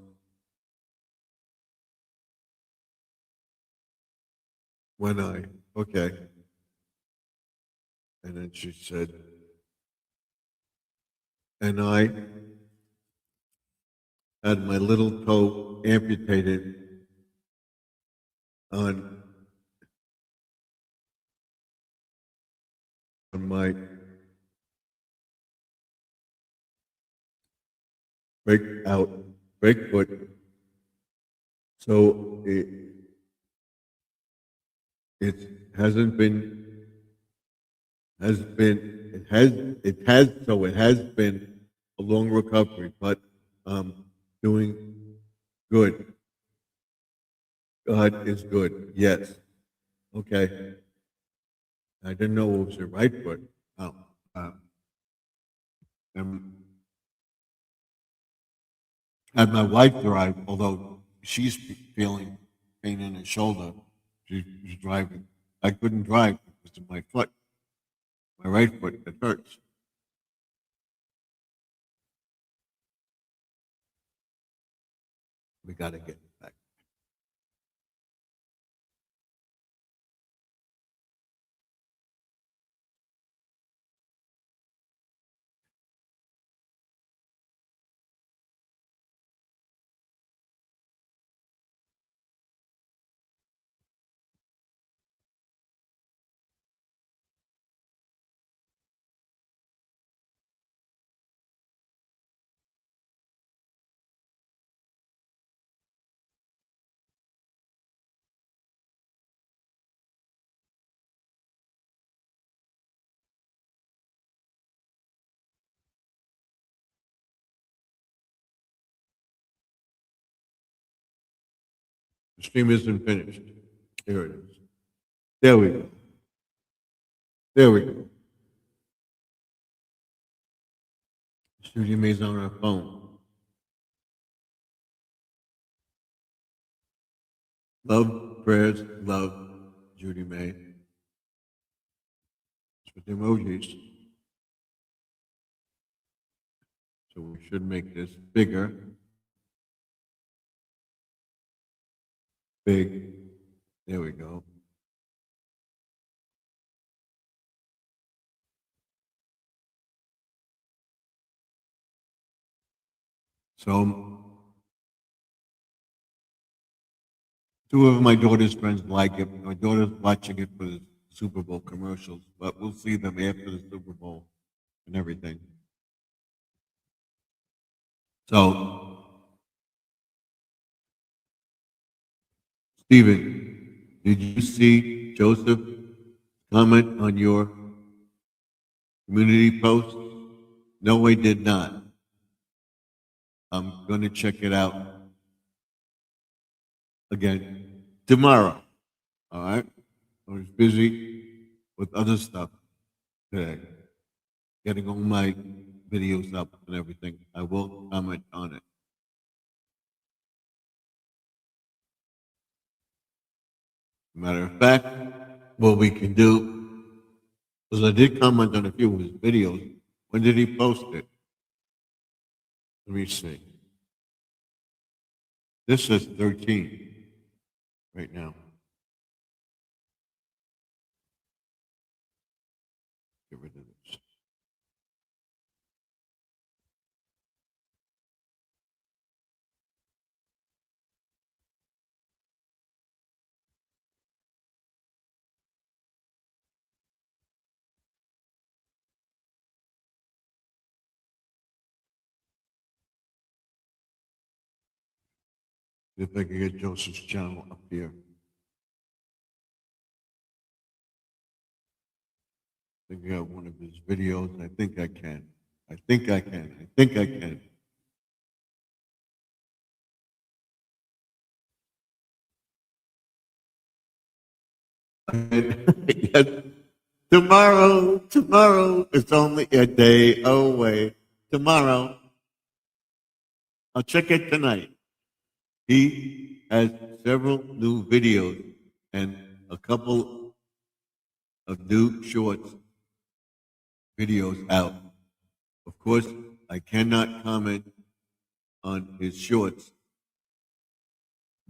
When I okay. And then she said, and I had my little toe amputated on my break foot. So it hasn't been has been it has been a long recovery, but doing good. God is good. Yes. Okay. I didn't know it was your right foot. Oh. Um, and had my wife drive, although she's feeling pain in her shoulder, she's driving. I couldn't drive because of my foot, my right foot. It hurts. We got to get back. The stream isn't finished. Here it is. There we go. There we go. Judy May's on her phone. Love, prayers, love, Judy May. It's with the emojis. So we should make this bigger. Big. There we go. So, two of my daughter's friends like it. My daughter's watching it for the Super Bowl commercials, but we'll see them after the Super Bowl and everything. So, Stephen, did you see Joseph comment on your community post? No, I did not. I'm going to check it out again tomorrow. All right? I was busy with other stuff today, getting all my videos up and everything. I will comment on it. Matter of fact, what we can do, because I did comment on a few of his videos. When did he post it? Let me see. This says 13 right now. Get rid of this. If I can get Joseph's channel up here. I think I have one of his videos. I think I can. I think I can. I think I can. Yes. Tomorrow is only a day away. Tomorrow. I'll check it tonight. He has several new videos and a couple of new shorts videos out. Of course, I cannot comment on his shorts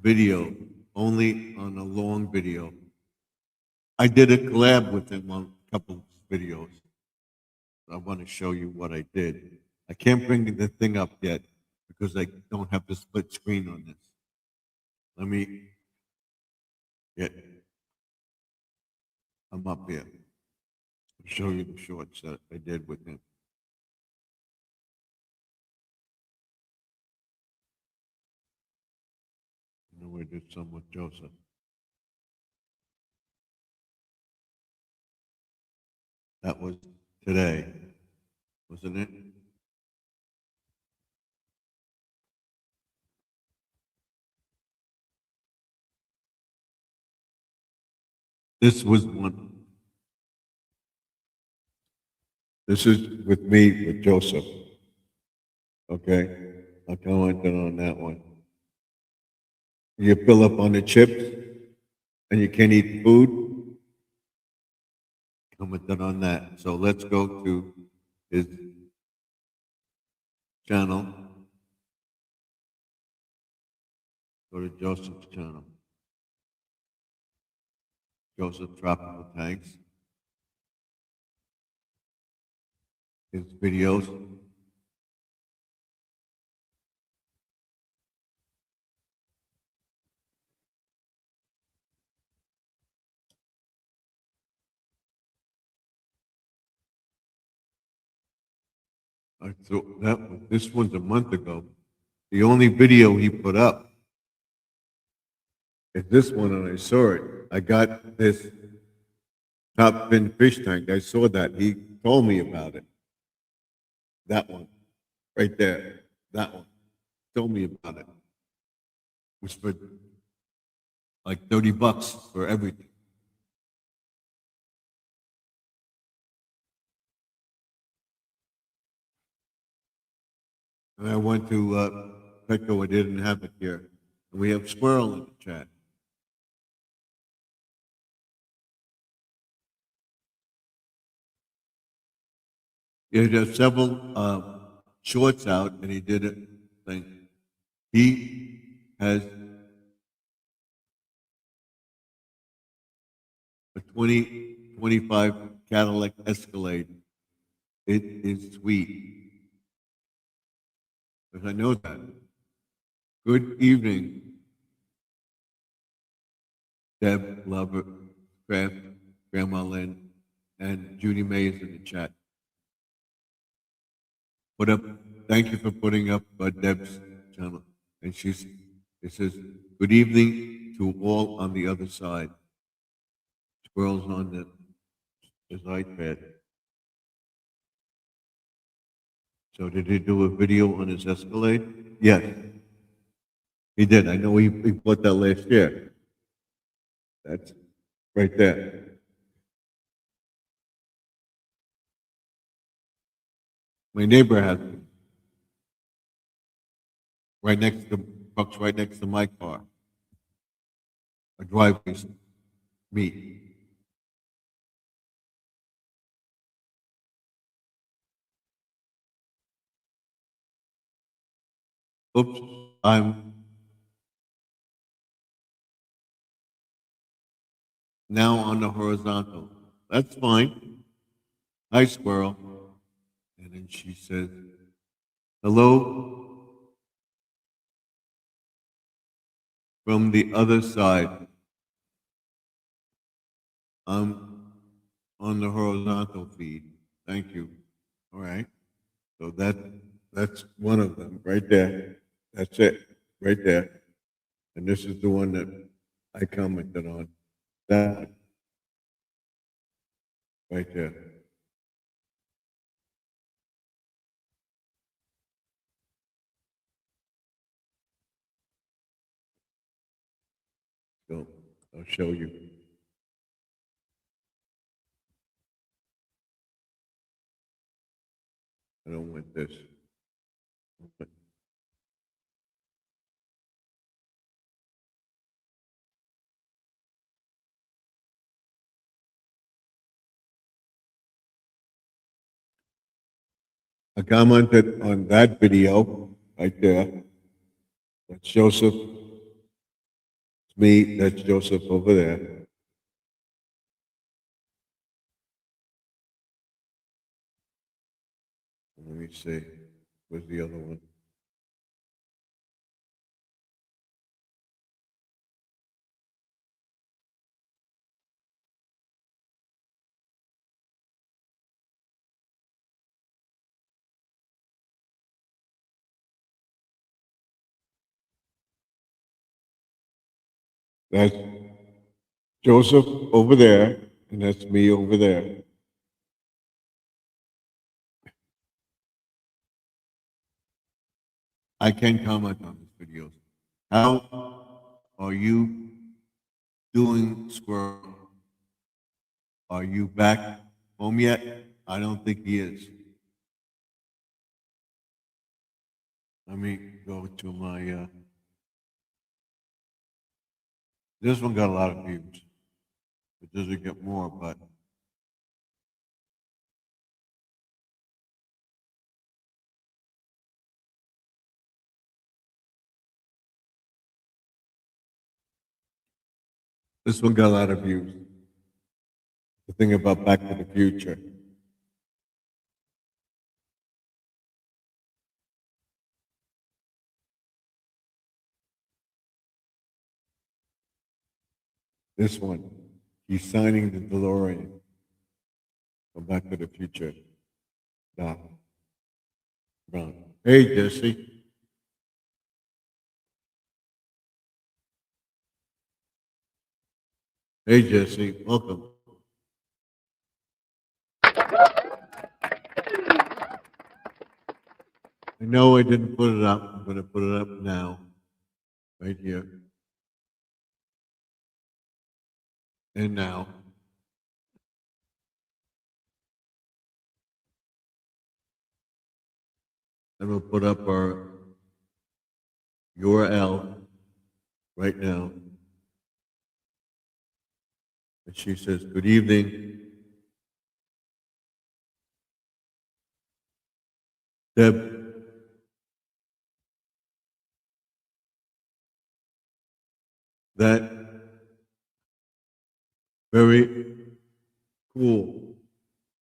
video, only on a long video. I did a collab with him on a couple of videos. I want to show you what I did. I can't bring the thing up yet because I don't have the split screen on this. Let me get, I'm up here. I'll show you the shorts that I did with him. And we did some with Joseph. That was today, wasn't it? This was one. This is with me with Joseph. Okay, I commented on that one. You fill up on the chips and you can't eat food. Commented on that. So let's go to his channel. Go to Joseph's channel. Joseph Tropical Tanks. His videos. I thought that one, this one's a month ago. The only video he put up is this one, and I saw it. I got this top fin fish tank. I saw that. He told me about it. That one, right there. That one. Told me about it. It was for like $30 for everything. And I went to Petco, I didn't have it here. And we have Squirrel in the chat. He has several shorts out, and he did it. Thing. He has a 2025 Cadillac Escalade. It is sweet. Because I know that. Good evening, Deb, Lover, Kraft, Grandma Lynn, and Judy May is in the chat. Put up. Thank you for putting up Deb's channel. And it says, good evening to all on the other side. Squirrel's on his iPad. So did he do a video on his Escalade? Yes. He did. I know he bought that last year. That's right there. My neighbor has it. Right next to Buck's, right next to my car. A driveway meet. Oops, I'm now on the horizontal. That's fine. Hi, squirrel. And then she says, hello from the other side. I'm on the horizontal feed. Thank you. All right. So that's one of them right there. That's it right there. And this is the one that I commented on. That one right there. So I'll show you. I don't want this. I commented on that video right there. That's Joseph. It's me. That's Joseph over there. Let me see. Where's the other one? That's Joseph over there, and that's me over there. I can comment on this videos. How are you doing, Squirrel? Are you back home yet? I don't think he is. Let me go to my. This one got a lot of views. It doesn't get more, but. This one got a lot of views. The thing about Back to the Future. This one, he's signing the DeLorean from Back to the Future. Doc Brown. Hey, Jesse. Hey, Jesse. Welcome. I know I didn't put it up. I'm going to put it up now, right here. And now, I'm going to put up our URL right now. And she says, "Good evening, Deb. That very cool,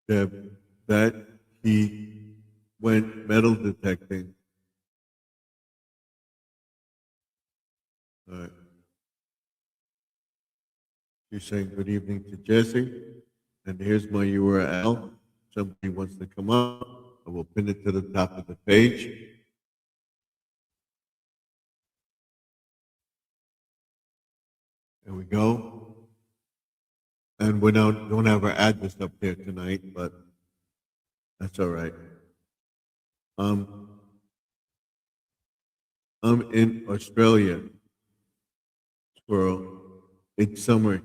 Deb, that he went metal detecting." All right. She's saying good evening to Jesse, and here's my URL. Somebody wants to come up, I will pin it to the top of the page. There we go. And we don't have our address up there tonight, but that's all right. Um, I'm in Australia, squirrel. It's summer.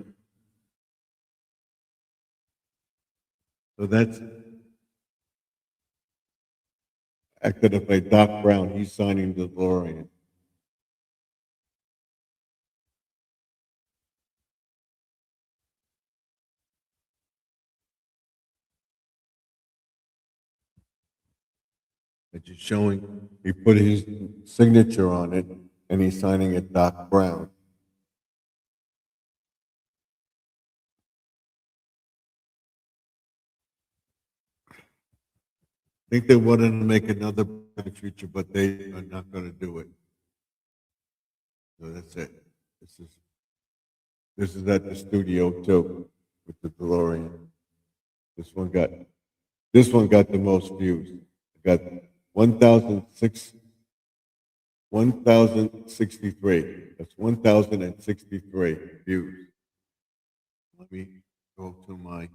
So that's acted up by Doc Brown. He's signing the DeLorean. It's just showing, he put his signature on it, and he's signing it Doc Brown. I think they wanted to make another Back to the Future, but they are not going to do it. So that's it. This is at the studio too, with the DeLorean. This one got the most views. It got 1,063. That's 1,063 views. Let me go to my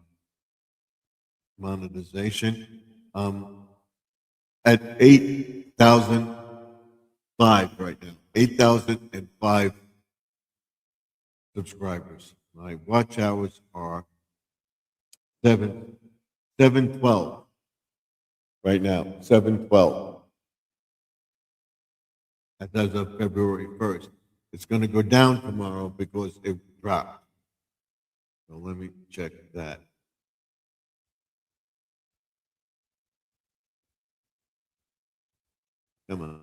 monetization. At 8,005 right now. 8,005 subscribers. My watch hours are 712 right now. 712. That's as of February 1st. It's going to go down tomorrow because it dropped. So let me check that. Come on.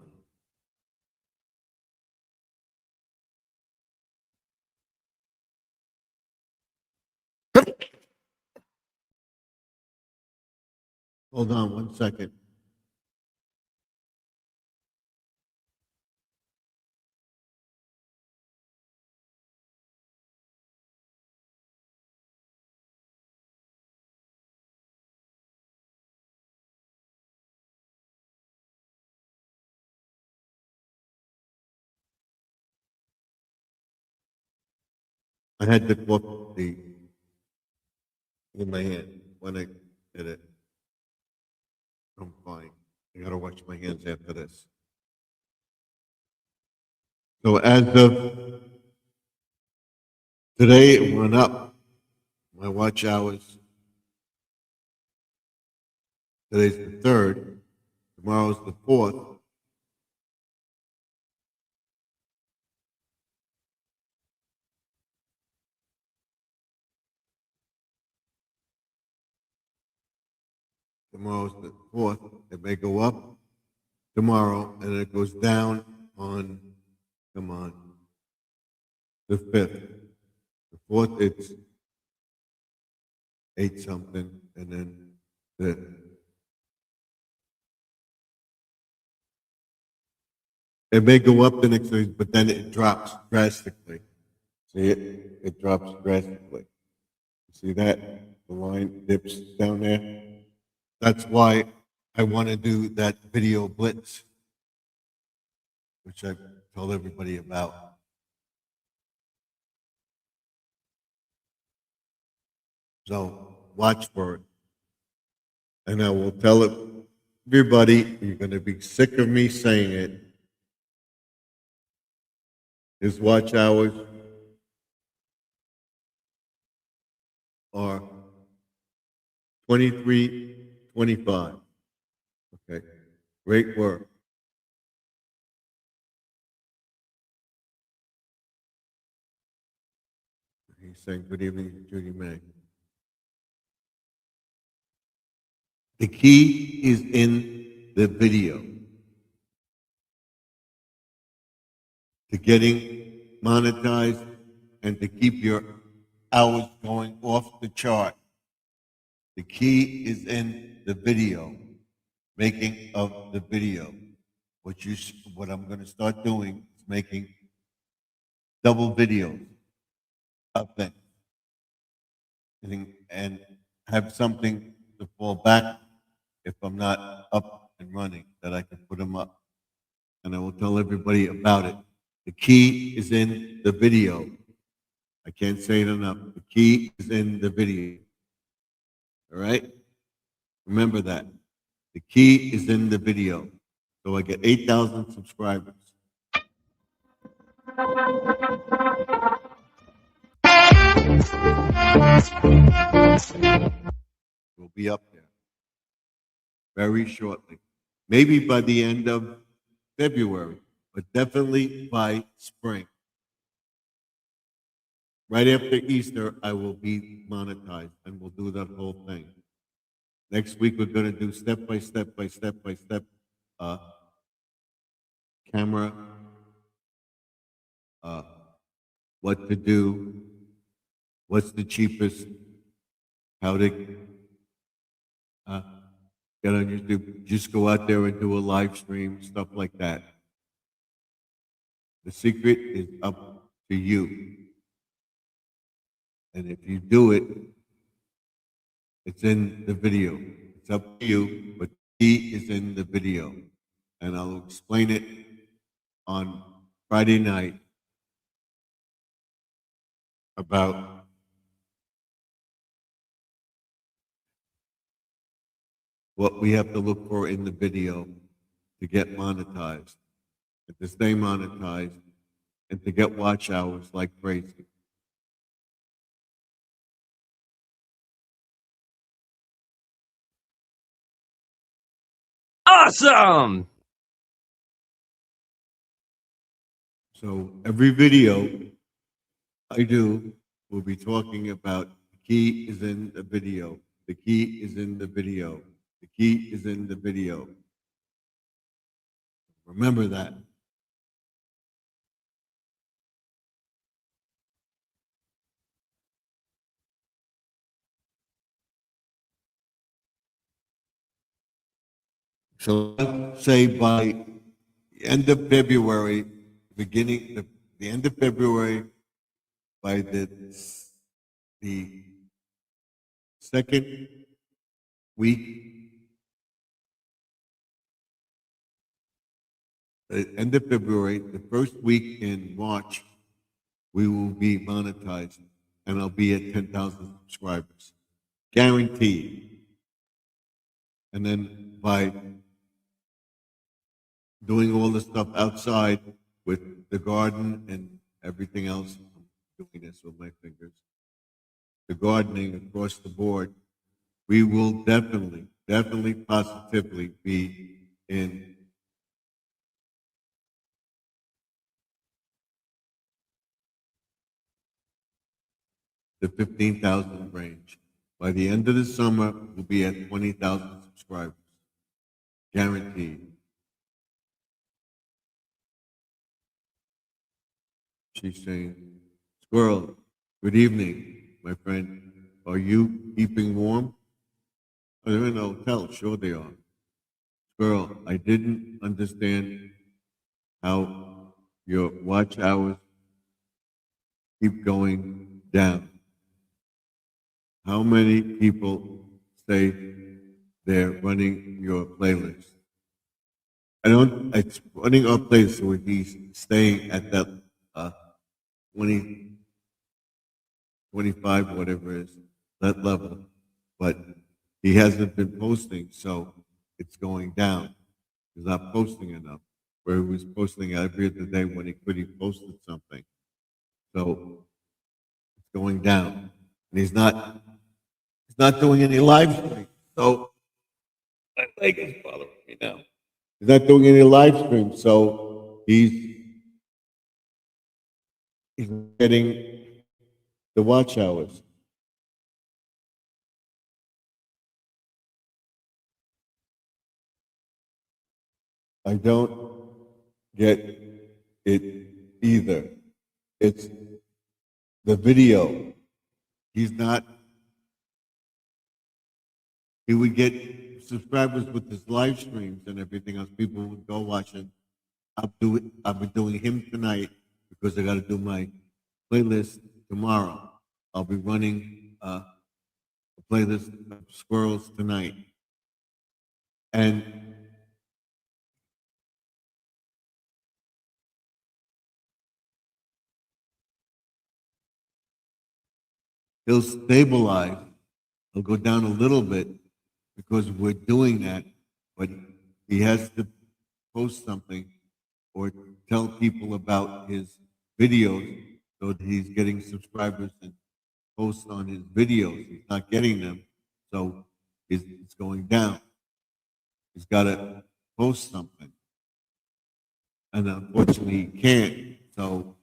Hold on 1 second. I had the coffee in my hand when I did it. I'm fine. I gotta wash my hands after this. So as of today, it went up. My watch hours. Today's the 3rd. Tomorrow's the 4th. Tomorrow's the 4th. It may go up tomorrow, and it goes down on, come on, the 5th. The 4th, it's 8 something, and then it may go up the next week, but then it drops drastically. See it? It drops drastically. See that? The line dips down there. That's why I want to do that video blitz, which I told everybody about. So watch for it. And I will tell everybody, you're going to be sick of me saying it. His watch hours are 2325. Okay, great work. He's saying good evening, Judy May. The key is in the video to getting monetized and to keep your hours going off the chart. The key is in the video, making of the video. What I'm going to start doing is making double videos of things and have something to fall back if I'm not up and running that I can put them up. And I will tell everybody about it. The key is in the video. I can't say it enough. The key is in the video. All right? Remember that. The key is in the video. So I get 8,000 subscribers. We'll be up there very shortly. Maybe by the end of February, but definitely by spring. Right after Easter, I will be monetized and we'll do that whole thing. Next week, we're going to do step by step camera, what to do, what's the cheapest, how to get on YouTube, just go out there and do a live stream, stuff like that. The secret is up to you. And if you do it, it's in the video. It's up to you, but the key is in the video. And I'll explain it on Friday night about what we have to look for in the video to get monetized, and to stay monetized, and to get watch hours like crazy. Awesome! So every video I do will be talking about the key is in the video. The key is in the video. The key is in the video. Remember that. So let's say by the end of February, the end of February, by the second week, the end of February, the first week in March, we will be monetized, and I'll be at 10,000 subscribers, guaranteed. And then by doing all the stuff outside with the garden and everything else, I'm doing this with my fingers, the gardening across the board, we will definitely, positively be in the 15,000 range. By the end of the summer, we'll be at 20,000 subscribers, guaranteed. She's saying, Squirrel, good evening, my friend. Are you keeping warm? They're in a hotel, sure they are. Squirrel, I didn't understand how your watch hours keep going down. How many people say they're running your playlist? It's running our playlist, so he's staying at that 20, 25, whatever it is, that level. But he hasn't been posting, so it's going down. He's not posting enough. Where he was posting every other day when he could, he posted something. So it's going down. And he's not not doing any live stream. So my leg is bothering me now. He's not doing any live stream, so he's getting the watch hours. I don't get it either. It's the video. He's not. He would get subscribers with his live streams and everything else. People would go watching. I'll be doing him tonight because I got to do my playlist tomorrow. I'll be running a playlist of squirrels tonight, and he'll stabilize. He'll go down a little bit because we're doing that, but he has to post something or tell people about his videos so that he's getting subscribers and posts on his videos. He's not getting them, so it's going down. He's got to post something. And unfortunately, he can't. So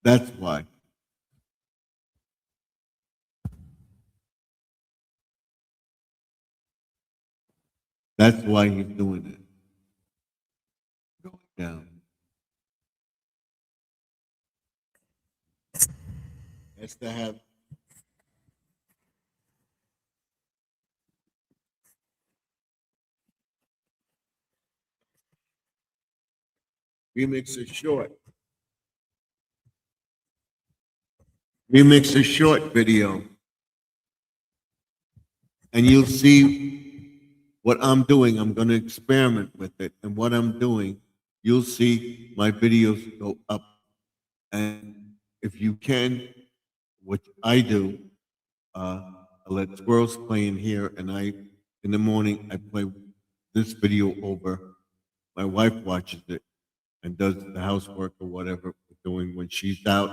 that's why. That's why he's doing it. Going down. Has to have remix is short. Remix a short video. And you'll see what I'm doing. I'm going to experiment with it. And what I'm doing, you'll see my videos go up. And if you can, what I do, I let squirrels play in here, and in the morning, I play this video over. My wife watches it and does the housework or whatever we're doing. When she's out,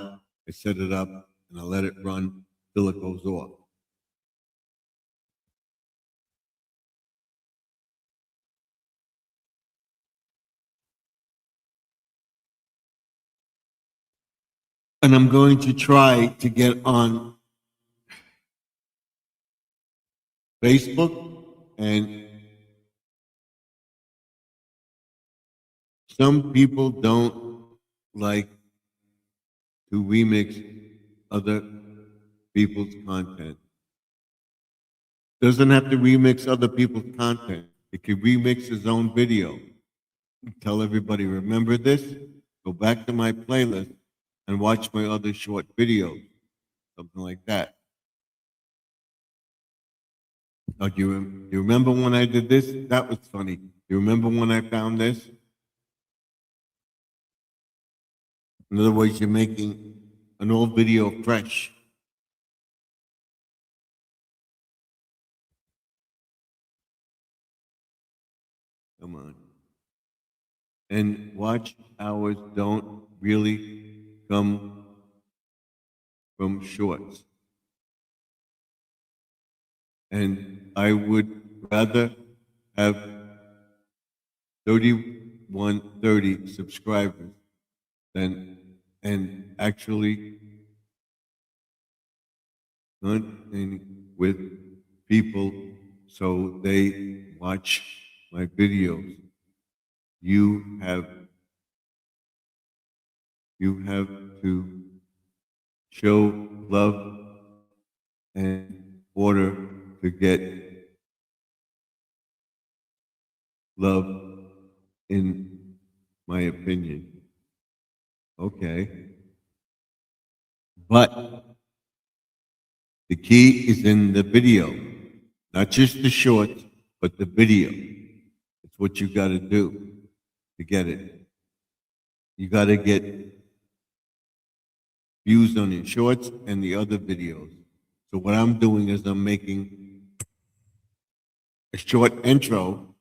I set it up and I let it run till it goes off. And I'm going to try to get on Facebook, and some people don't like to remix other people's content. Doesn't have to remix other people's content. It can remix his own video. Tell everybody, remember this? Go back to my playlist and watch my other short videos. Something like that. Do you remember when I did this? That was funny. You remember when I found this? In other words, you're making an old video fresh. Come on. And watch hours don't really come from shorts. And I would rather have 3130 subscribers than and actually hunt with people so they watch my videos. You have to show love in order to get love, in my opinion. Okay. But the key is in the video, not just the shorts, but the video. It's what you got to do to get it. You got to get views on your shorts and the other videos. So what I'm doing is I'm making a short intro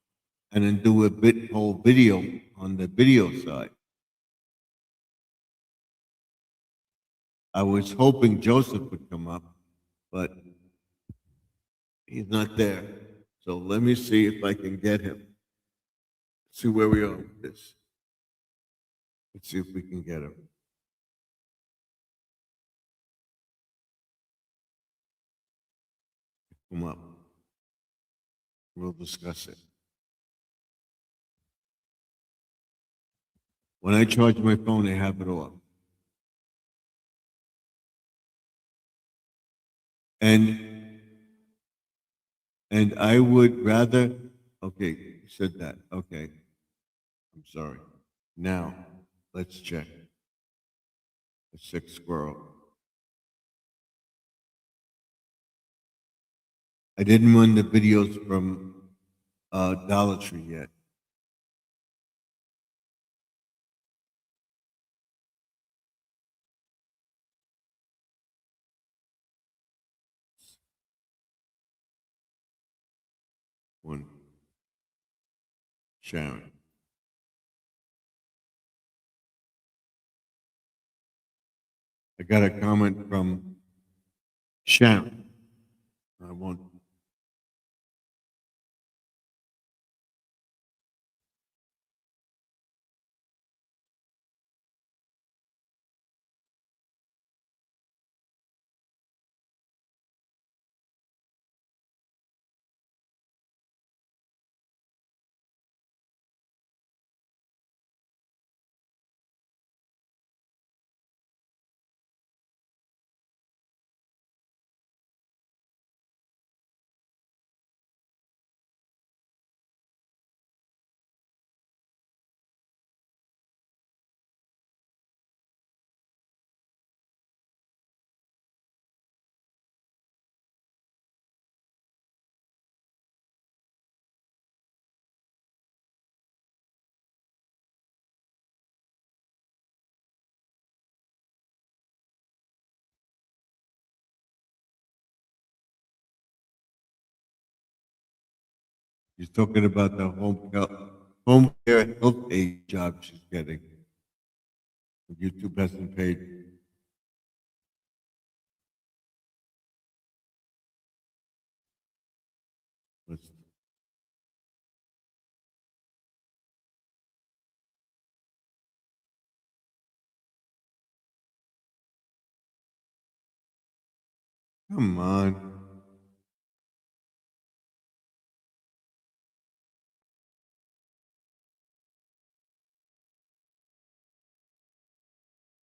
and then do a whole video on the video side. I was hoping Joseph would come up, but he's not there. So let me see if I can get him. See where we are with this. Let's see if we can get him. Come up. We'll discuss it. When I charge my phone, I have it off. And I would rather, okay, you said that, okay. I'm sorry. Now, let's check. The sick squirrel. I didn't run the videos from Dollar Tree yet. One. Sharon. I got a comment from Sharon. I won't. He's talking about the home care health aid job she's getting. YouTube hasn't paid. Let's, come on.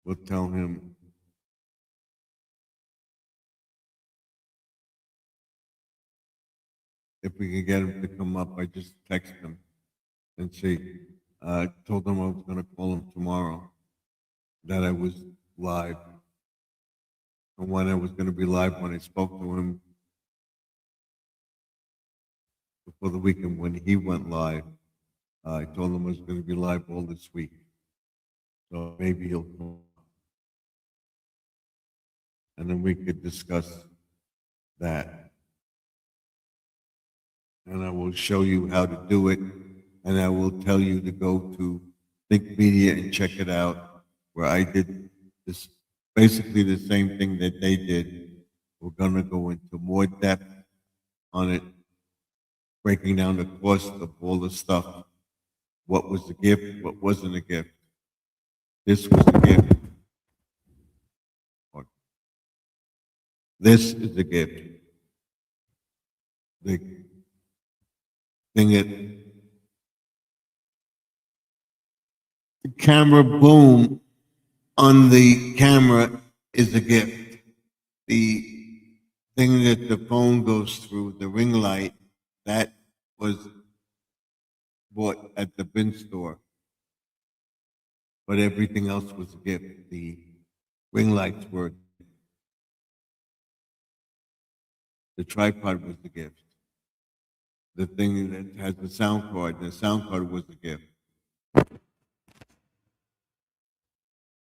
We'll tell him. If we can get him to come up, I just text him and see. I told him I was going to call him tomorrow, that I was live. And when I was going to be live, when I spoke to him before the weekend, when he went live, I told him I was going to be live all this week. So maybe he'll come. And then we could discuss that. And I will show you how to do it. And I will tell you to go to Think Media and check it out, where I did this, basically the same thing that they did. We're going to go into more depth on it, breaking down the cost of all the stuff. What was a gift? What wasn't a gift? This was a gift. This is a gift. The thing that the camera boom on the camera is a gift. The thing that the phone goes through, the ring light, that was bought at the bin store. But everything else was a gift. The ring lights were. The tripod was the gift. The thing that has the sound card was the gift.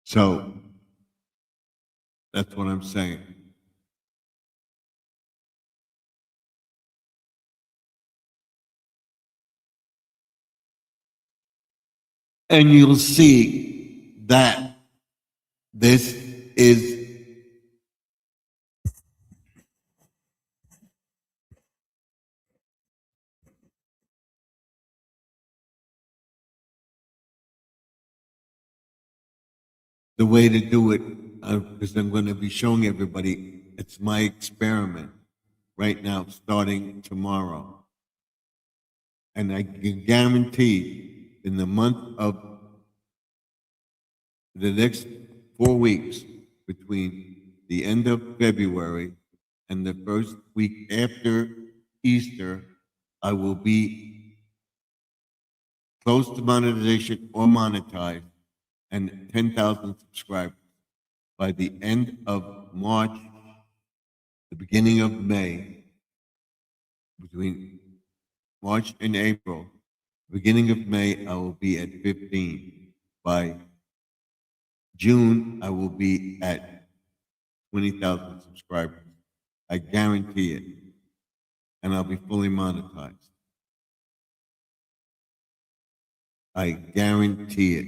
So that's what I'm saying. And you'll see that this is the way to do it, because I'm going to be showing everybody. It's my experiment right now, starting tomorrow. And I can guarantee in the month of the next 4 weeks, between the end of February and the first week after Easter, I will be close to monetization or monetized and 10,000 subscribers. By the end of March, the beginning of May, between March and April, beginning of May, I will be at 15. By June, I will be at 20,000 subscribers. I guarantee it. And I'll be fully monetized. I guarantee it.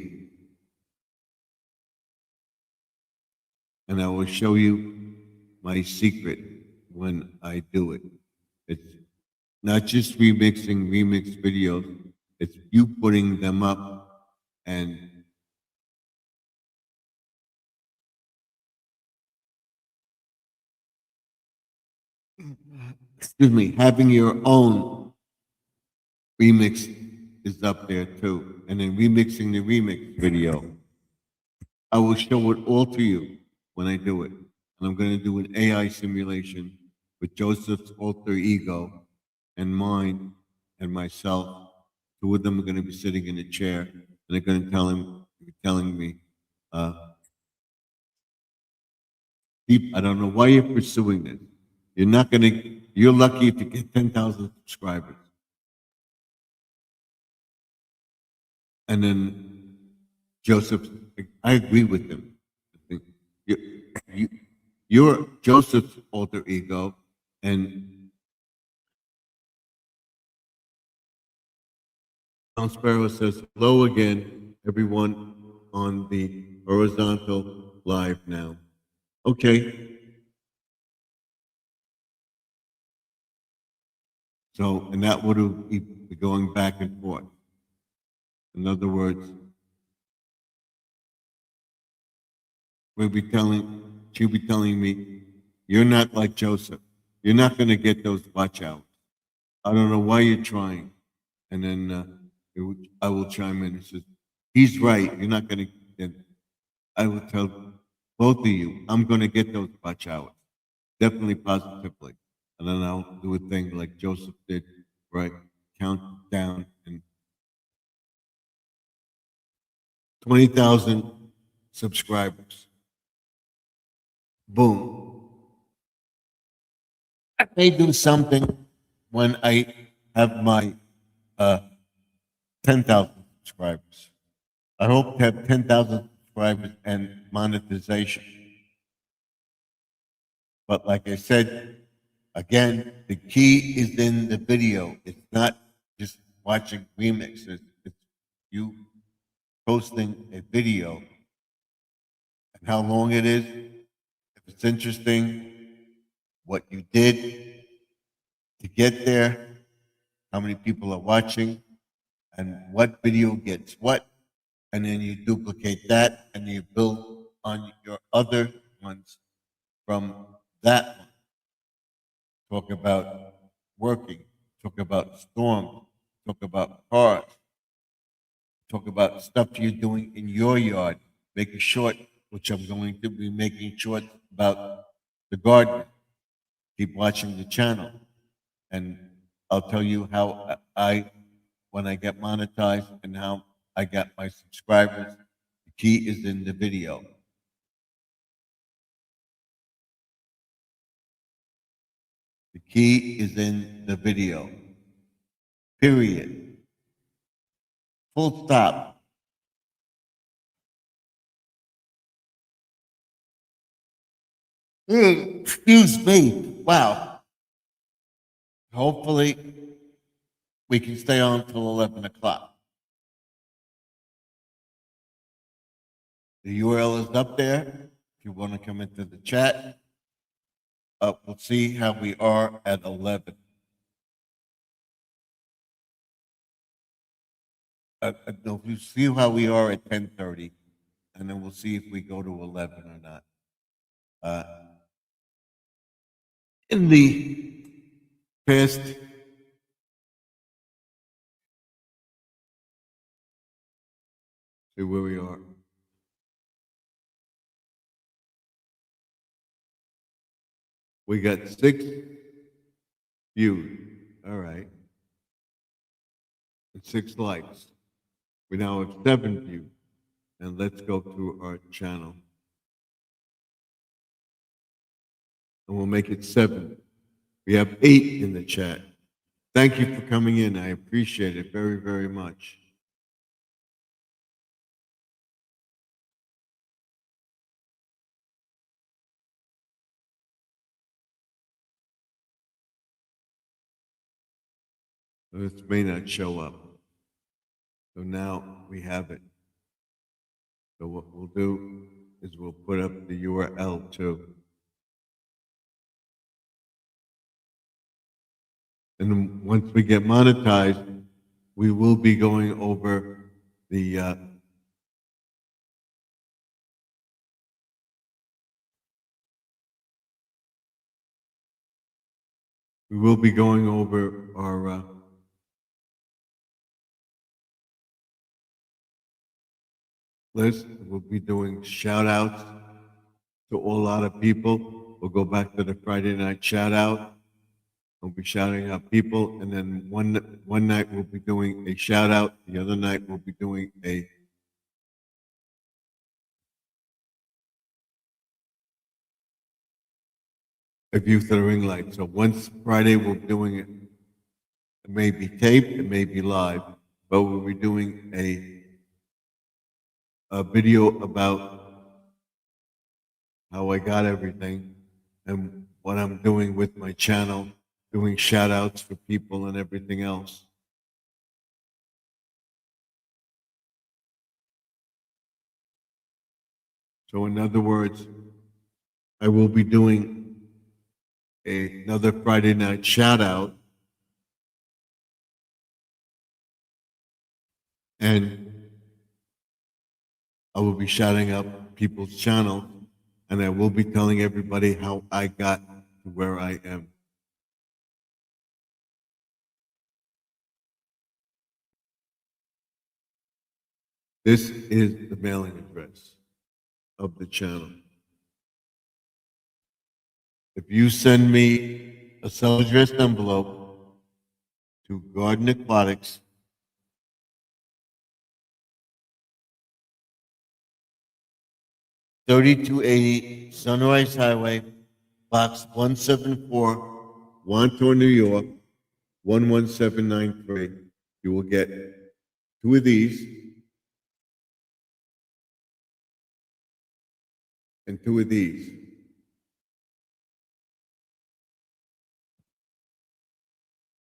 And I will show you my secret when I do it. It's not just remixing remix videos, it's you putting them up and excuse me, having your own remix is up there too. And then remixing the remix video. I will show it all to you when I do it. And I'm going to do an AI simulation with Joseph's alter ego and mine and myself. Two of them are going to be sitting in a chair and they're going to telling me, Deep, I don't know why you're pursuing this. You're not going to, you're lucky if you get 10,000 subscribers. And then Joseph, I agree with him. You're Joseph's alter ego, and Tom Sparrow says, hello again, everyone on the horizontal live now. Okay. So, and that would be going back and forth. In other words, she'll be telling me, you're not like Joseph. You're not going to get those watch outs. I don't know why you're trying. And then I will chime in and says, he's right. You're not going to get, I will tell both of you, I'm going to get those watch outs. Definitely positively. And then I'll do a thing like Joseph did, right? Count down and 20,000 subscribers. Boom. I may do something when I have my 10,000 subscribers. I hope to have 10,000 subscribers and monetization. But like I said, again, the key is in the video. It's not just watching remixes. It's you posting a video and how long it is, if it's interesting, what you did to get there, how many people are watching, and what video gets what, and then you duplicate that and you build on your other ones from that one. Talk about working, talk about storms, talk about cars, talk about stuff you're doing in your yard. Make a short, which I'm going to be making short about the garden. Keep watching the channel, and I'll tell you how when I get monetized and how I got my subscribers. The key is in the video. The key is in the video. Period. Full stop. Excuse me. Wow. Hopefully, we can stay on till 11 o'clock. The URL is up there. If you want to come into the chat, we'll see how we are at 11. No, you see how we are at 10:30. and then we'll see if we go to 11 or not. In the past, see where we are. We got 6 views. All right. And 6 likes. We now have 7 views. And let's go to our channel. And we'll make it 7. We have 8 in the chat. Thank you for coming in. I appreciate it very, very much. This may not show up. So now we have it. So what we'll do is we'll put up the URL too. And then once we get monetized, we will be going over the we will be going over our list. We'll be doing shout outs to a lot of people. We'll go back to the Friday night shout out. We'll be shouting out people, and then one night we'll be doing a shout out. The other night we'll be doing a view through the ring light. So once Friday we're doing it. It may be taped, it may be live, but we'll be doing a video about how I got everything and what I'm doing with my channel, doing shout outs for people and everything else. So in other words, I will be doing another Friday night shout out, and I will be shouting out people's channels, and I will be telling everybody how I got to where I am. This is the mailing address of the channel. If you send me a self-addressed envelope to Garden Aquatics, 3280 Sunrise Highway, Box 174, Wantor, New York, 11793, you will get 2 of these and 2 of these.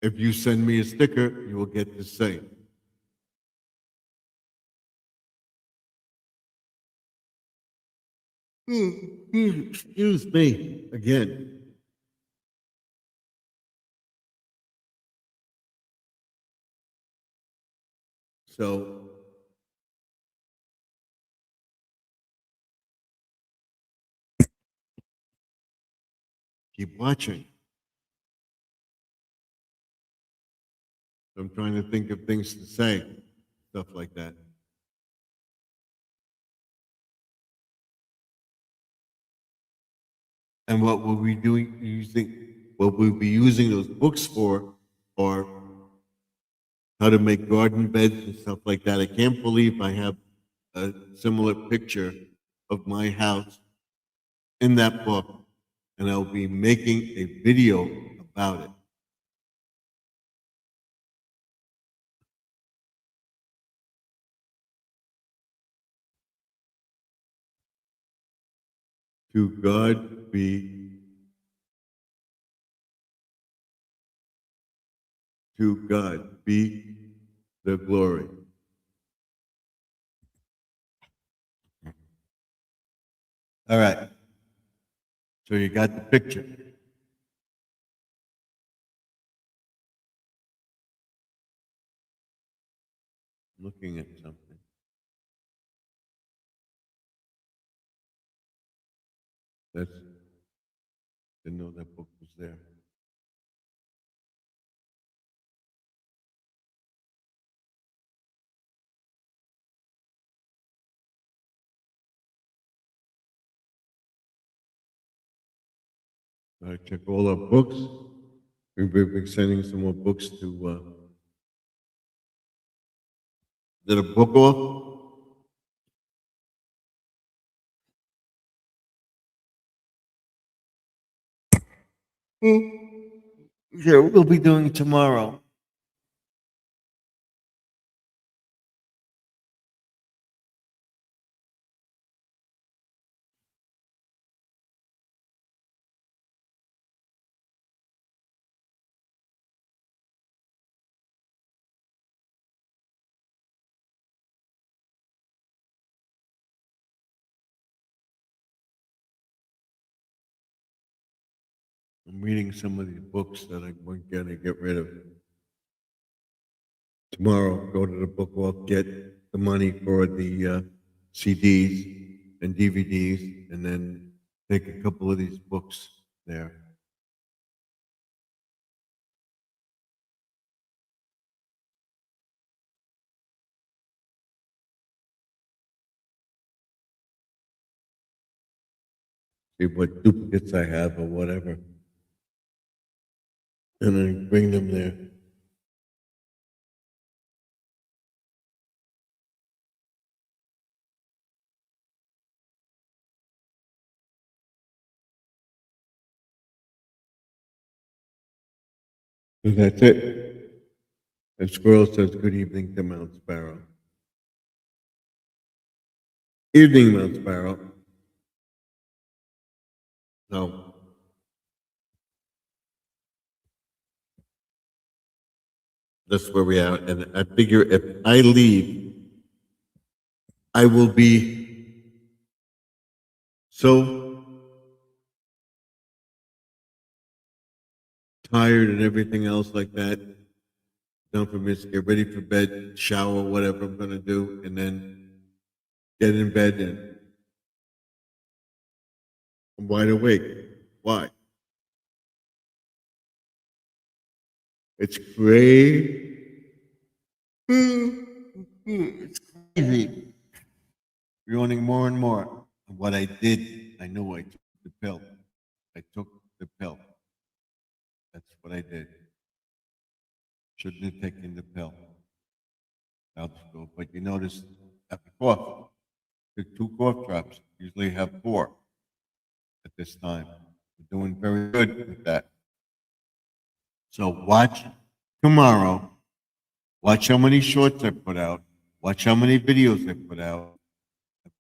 If you send me a sticker, you will get the same. Excuse me again. So keep watching. I'm trying to think of things to say, stuff like that. And what we'll be doing, what we'll be using those books for, are how to make garden beds and stuff like that. I can't believe I have a similar picture of my house in that book, and I'll be making a video about it. To God be the glory. All right. So you got the picture. Looking at something. That's, didn't know that book was there. I check all our books. We've been sending some more books to the book off. Yeah, we'll be doing tomorrow. I'm reading some of these books that I'm going to get rid of. Tomorrow, go to the book off, get the money for the CDs and DVDs, and then take a couple of these books there. See what duplicates I have or whatever. And then bring them there. So that's it. And Squirrel says, good evening to Mount Sparrow. Evening, Mount Sparrow. No. That's where we are. And I figure if I leave, I will be so tired and everything else like that. Done for me, get ready for bed, shower, whatever I'm going to do, and then get in bed and I'm wide awake. Why? It's great. It's crazy. Yawning more and more. And what I did, I knew I took the pill. I took the pill. That's what I did. Shouldn't have taken the pill. But you notice after cough, took 2 cough drops. Usually have 4 at this time. We're doing very good with that. So watch tomorrow. Watch how many shorts I put out. Watch how many videos I put out.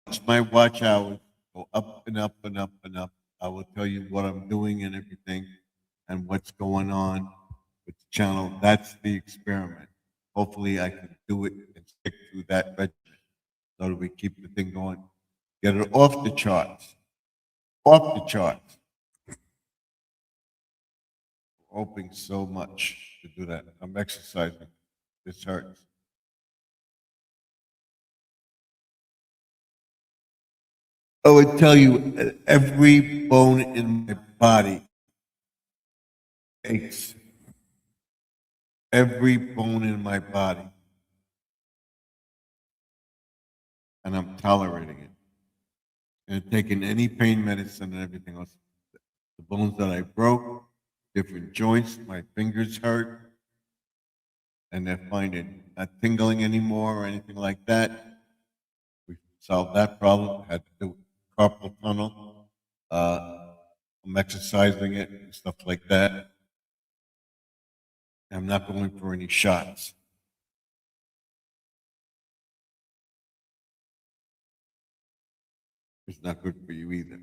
Watch my watch hours go up and up and up and up. I will tell you what I'm doing and everything and what's going on with the channel. That's the experiment. Hopefully I can do it and stick to that regimen so that we keep the thing going. Get it off the charts. Off the charts. Hoping so much to do that. I'm exercising. This hurts. I would tell you every bone in my body aches. Every bone in my body. And I'm tolerating it. And taking any pain medicine and everything else. The bones that I broke, different joints, my fingers hurt. And they're finding not tingling anymore or anything like that. We solved that problem. Had to do carpal tunnel. I'm exercising it and stuff like that. I'm not going for any shots. It's not good for you either.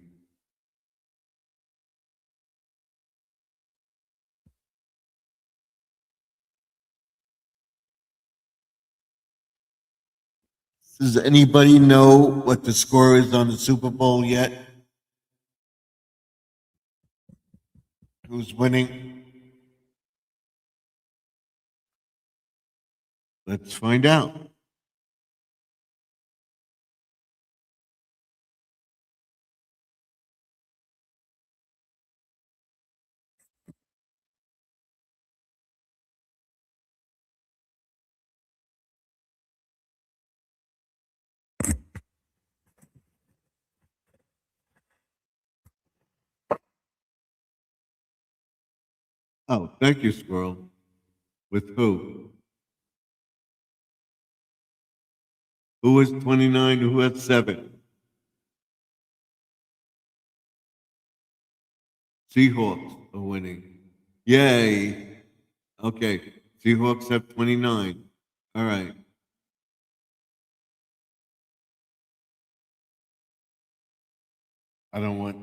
Does anybody know what the score is on the Super Bowl yet? Who's winning? Let's find out. Oh, thank you, Squirrel. With who? Who was 29? Who had 7? Seahawks are winning. Yay. Okay. Seahawks have 29. All right. I don't want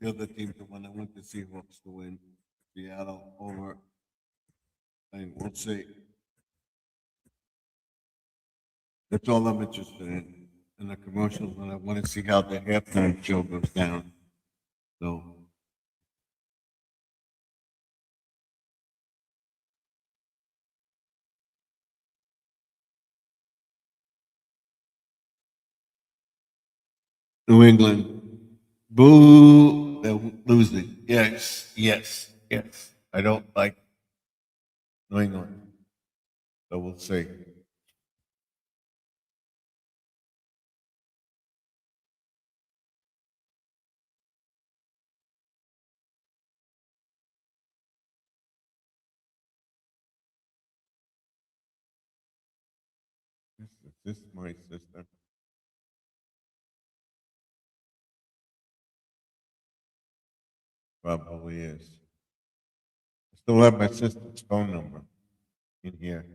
the other team to win. I want the Seahawks to win. Seattle over. And we'll see. That's all I'm interested in. In the commercials, and I want to see how the halftime show goes down. So, New England. Boo. They're losing. Yes, yes, yes. I don't like New England. So we'll see. This is my sister. Probably is. I still have my sister's phone number in here.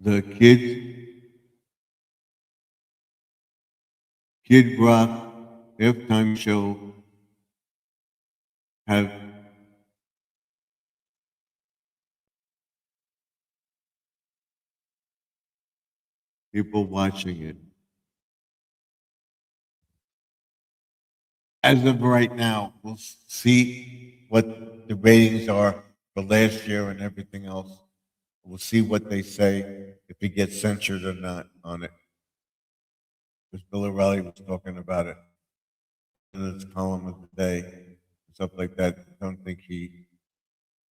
The Kid Rock halftime show have people watching it. As of right now, we'll see what the ratings are for last year and everything else. We'll see what they say, if it gets censored or not on it. Because Bill O'Reilly was talking about it in his column of the day, stuff like that. I don't think he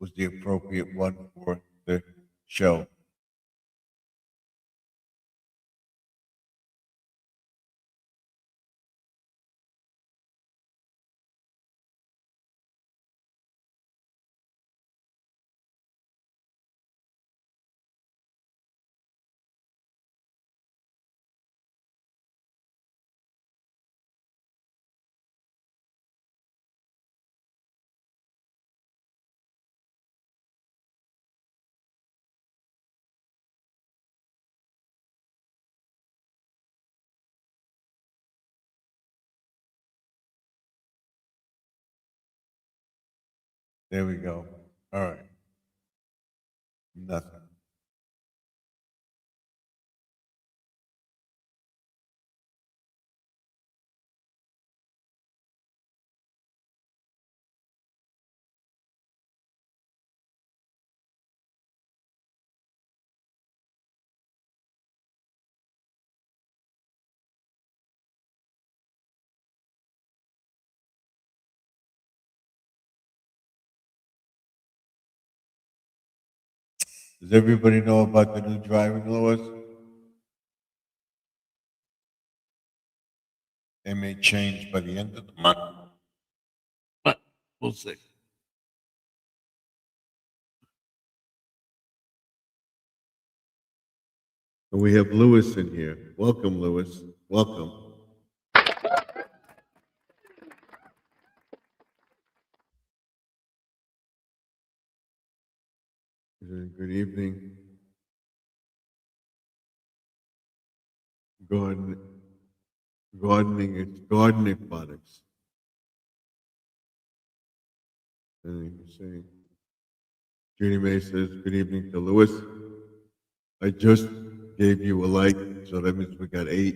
was the appropriate one for the show. There we go. All right. Nothing. Does everybody know about the new driving laws? They may change by the end of the month, but we'll see. And we have Lewis in here. Welcome, Lewis. Welcome. Good evening. Garden, gardening products. And you say, Judy May says, good evening to Lewis. I just gave you a like, so that means we got 8.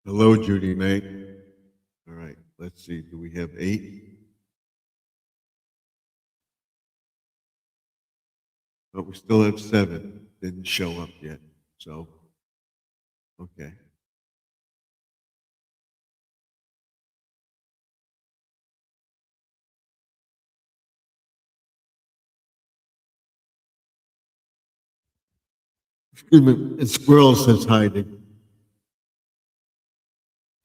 Hello, Judy May. All right, let's see. Do we have 8? But we still have 7. Didn't show up yet. So, okay. excuse me, and Squirrel says hi to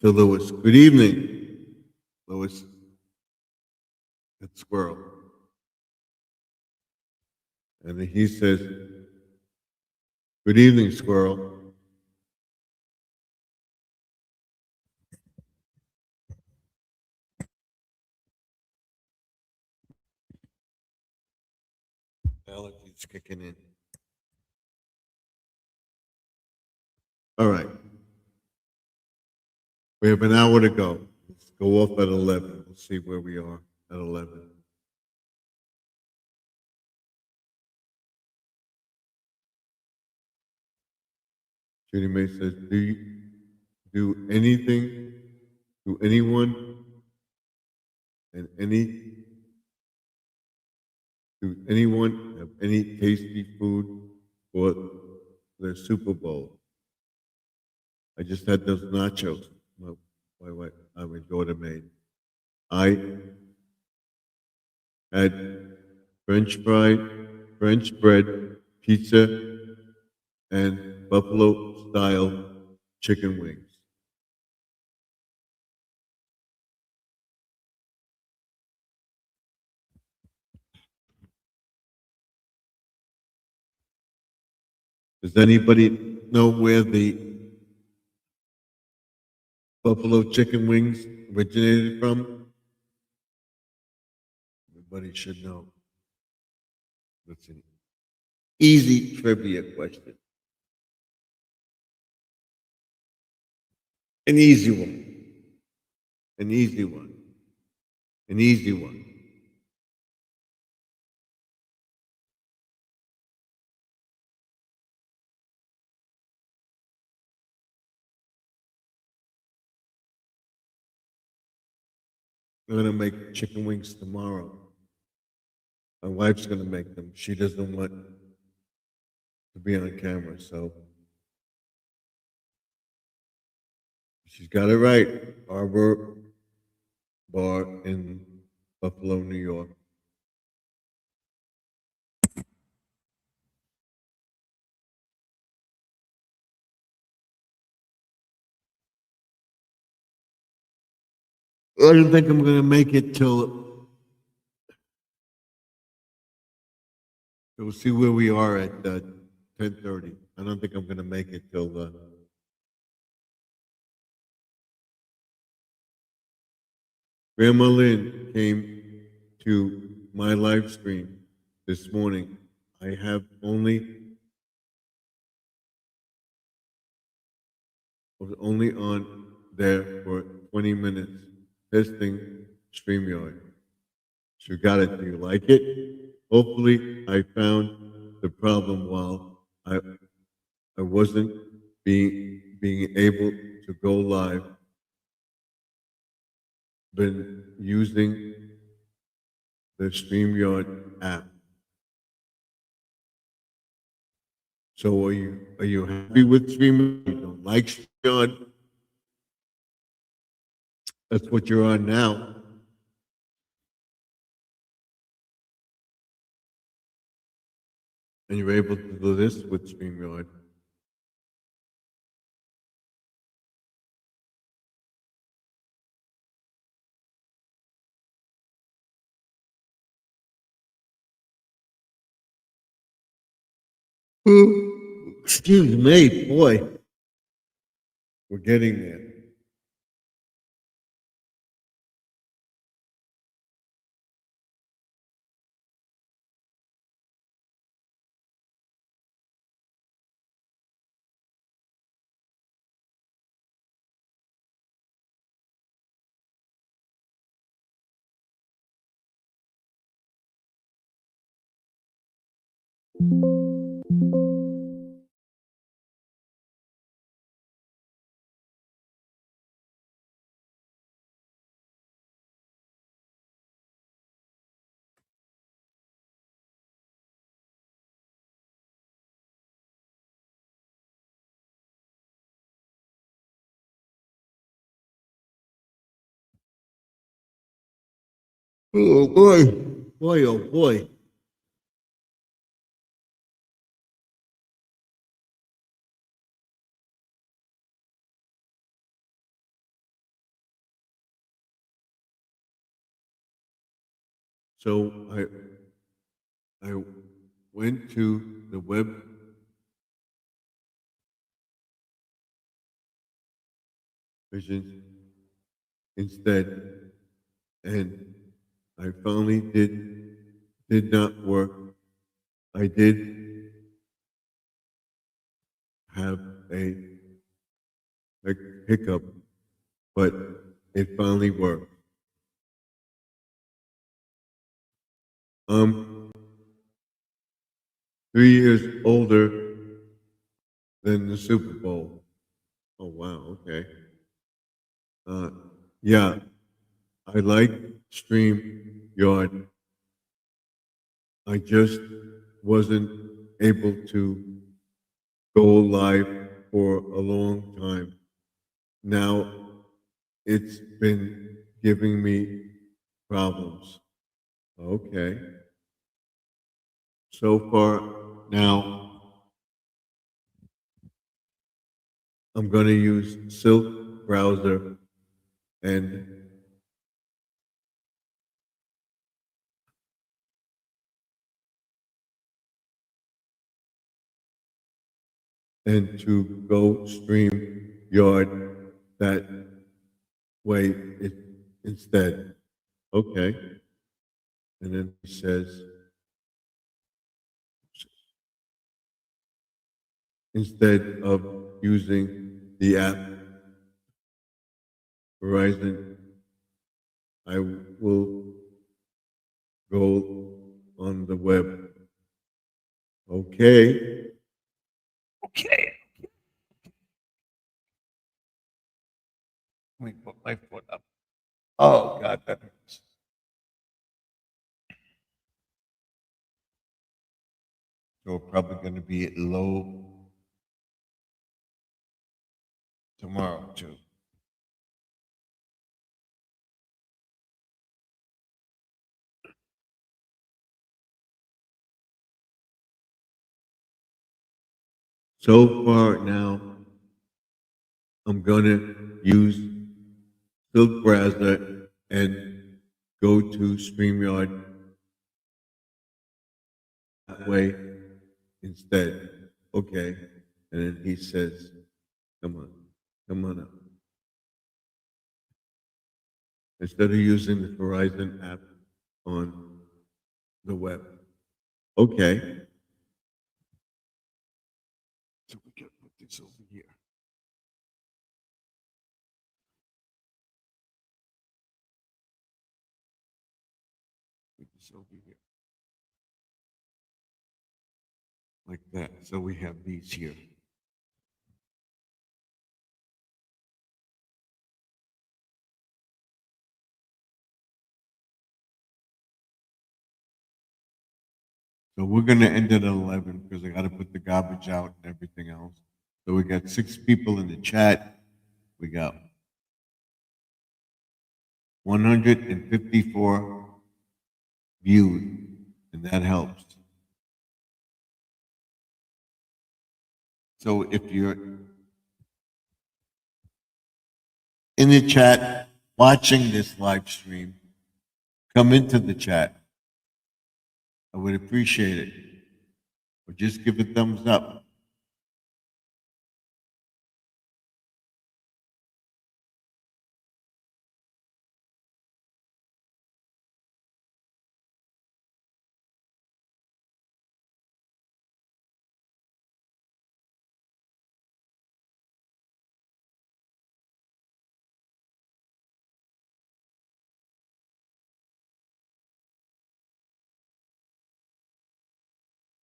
Lewis. Good evening, Lewis. It's Squirrel. And he says, good evening, Squirrel. Allergies kicking in. All right. We have an hour to go. Let's go off at 11. We'll see where we are at 11. Judy May says, do you do anything to anyone and do anyone have any tasty food for their Super Bowl? I just had those nachos my daughter made. I had French bread, pizza, and buffalo style chicken wings. Does anybody know where the buffalo chicken wings originated from? Everybody should know. That's an easy trivia question. An easy one. An easy one. An easy one. I'm gonna make chicken wings tomorrow. My wife's gonna make them. She doesn't want to be on camera, so she's got it right. Arbor Bar in Buffalo, New York. I don't think I'm gonna make it till we'll see where we are at 10:30. I don't think I'm gonna make it till Grandma Lynn came to my live stream this morning. I was only on there for 20 minutes testing StreamYard. She got it. Do you like it? Hopefully, I found the problem while I wasn't being able to go live. Been using the StreamYard app. So are you happy with StreamYard? You don't like StreamYard? That's what you're on now. And you're able to do this with StreamYard. Excuse me, boy. We're getting there. Oh boy, oh boy. So I went to the web vision instead, and I finally did not work. I did have a hiccup, but it finally worked. I'm 3 years older than the Super Bowl. Oh wow, okay. Uh, yeah, I like StreamYard. I just wasn't able to go live for a long time. Now it's been giving me problems. Okay. So far now, I'm going to use Silk browser and to go stream yard that way instead. Okay. And then he says, instead of using the app Verizon, I will go on the web. Okay. Okay. Let me put my foot up. Oh, God, that hurts. So we're probably going to be at low tomorrow, too. So far now, I'm going to use Silk browser and go to StreamYard that way instead. Okay. And then he says, come on up. Instead of using the Verizon app on the web. Okay. So we can put this over here. Put this over here. Like that. So we have these here. So we're going to end at 11 because I got to put the garbage out and everything else. So we got 6 people in the chat. We got 154 viewed, and that helps. So if you're in the chat watching this live stream, come into the chat. I would appreciate it. Or just give a thumbs up.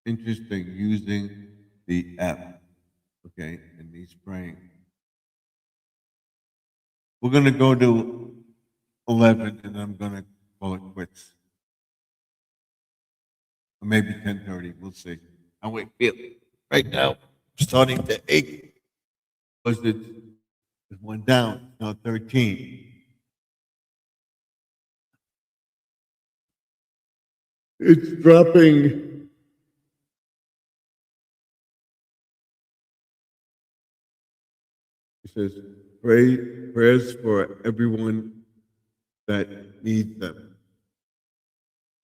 Interesting using the app. Okay, and he's praying. We're going to go to 11 and I'm going to call it quits. Or maybe 10:30. We'll see. How we feel right now, starting to ache. Was it went down, now 13. It's dropping. He says, prayers for everyone that needs them.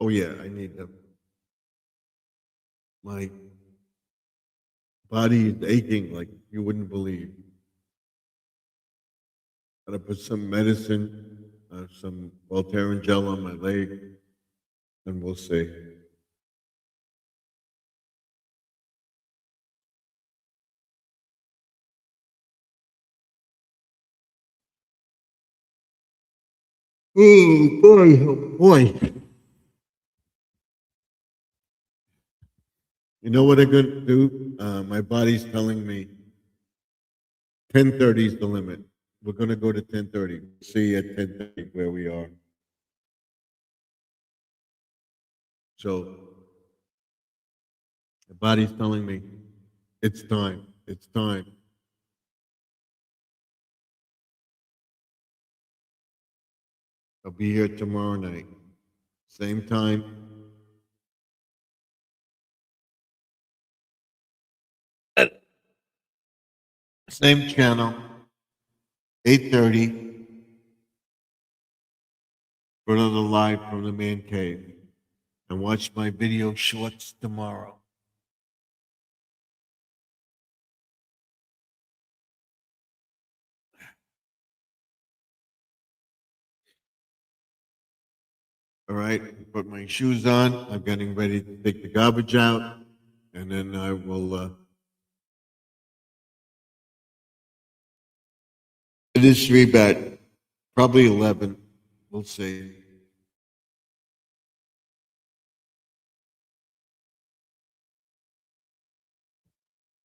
Oh yeah, I need them. My body is aching like you wouldn't believe. Gotta put some medicine, some Voltaren gel on my leg, and we'll see. Oh boy, oh boy. You know what I'm gonna do? My body's telling me 10:30 is the limit. We're gonna go to 10:30. See at 10:30 where we are. So the body's telling me it's time. It's time. I'll be here tomorrow night. Same time. Same channel. 8:30 for another live from the man cave. And watch my video shorts tomorrow. All right, put my shoes on. I'm getting ready to take the garbage out, and then I will. It is 3 bet, probably 11. We'll see.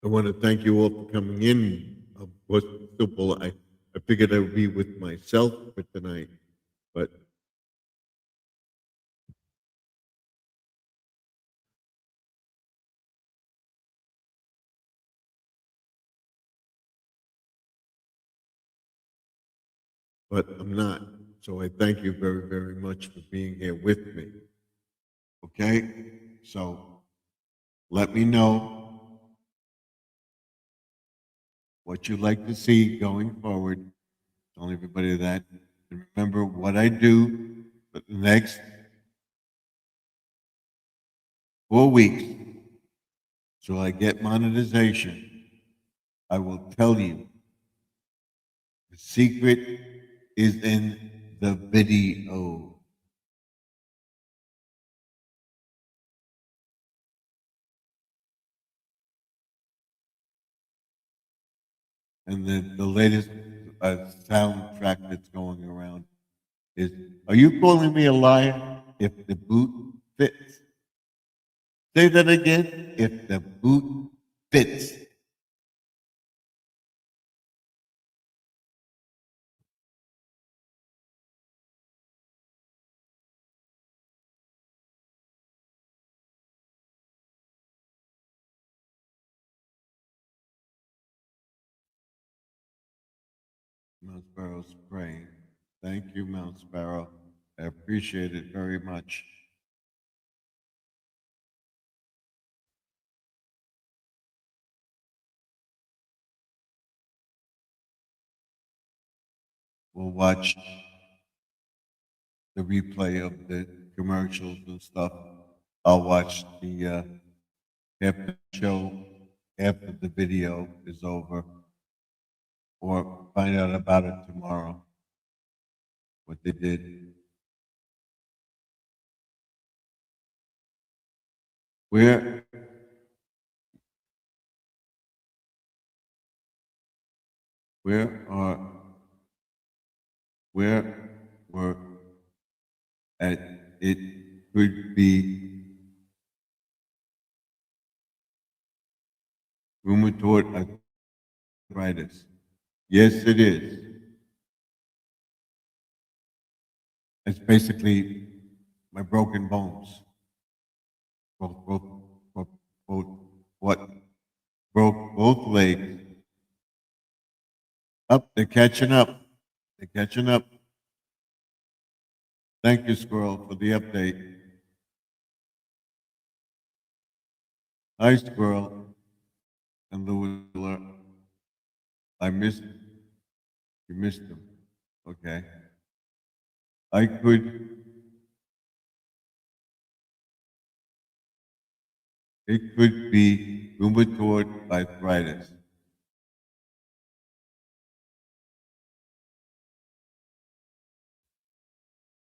I want to thank you all for coming in. Was simple. I figured I would be with myself for tonight, but I'm not. So I thank you very, very much for being here with me. Okay? So let me know what you'd like to see going forward. Tell everybody that. And remember what I do for the next 4 weeks. So I get monetization. I will tell you. The secret is in the video. And the latest soundtrack that's going around is, are you calling me a liar if the boot fits? Say that again. If the boot fits. Mount Sparrow's praying. Thank you, Mount Sparrow. I appreciate it very much. We'll watch the replay of the commercials and stuff. I'll watch the after the show, after the video is over, or find out about it tomorrow, what they did. Where where are where were at it could be rheumatoid arthritis. Yes, it is. It's basically my broken bones. Both, both, both, what? Broke both legs. Up, they're catching up. They're catching up. Thank you, Squirrel, for the update. Hi, Squirrel and Louis. I missed, you missed them. Okay. I could It could be rheumatoid arthritis.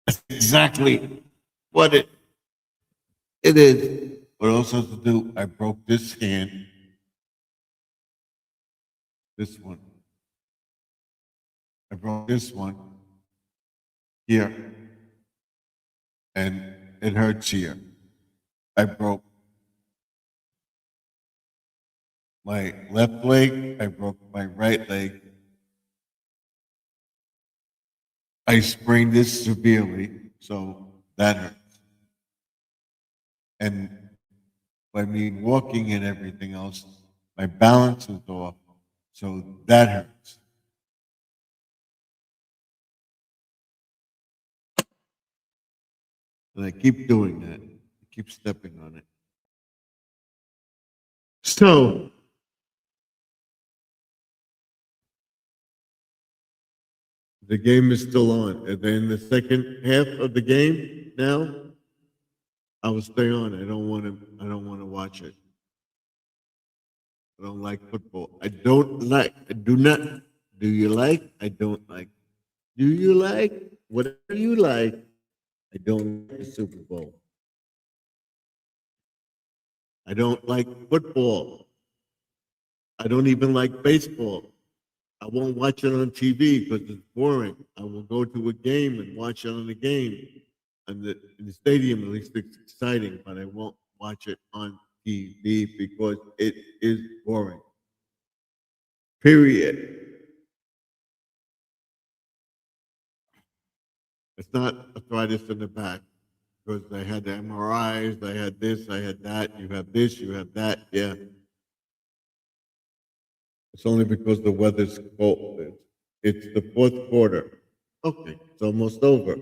That's exactly what it is. What else has to do? I broke this hand, this one. I broke this one here, and it hurts here. I broke my left leg. I broke my right leg. I sprained this severely, so that hurts. And by me walking and everything else, my balance is off, so that hurts. And I keep doing that. I keep stepping on it. So the game is still on. And then the second half of the game now, I will stay on. I don't want to. I don't want to watch it. I don't like football. I don't like. I do not. Do you like? I don't like. Do you like? Whatever you like. I don't like the Super Bowl. I don't like football. I don't even like baseball. I won't watch it on TV because it's boring. I will go to a game and watch it on the game. In the stadium, at least it's exciting, but I won't watch it on TV because it is boring. Period. It's not arthritis in the back because I had the MRIs, I had this, I had that. You have this, you have that. Yeah. It's only because the weather's cold. It's the fourth quarter. Okay, it's almost over.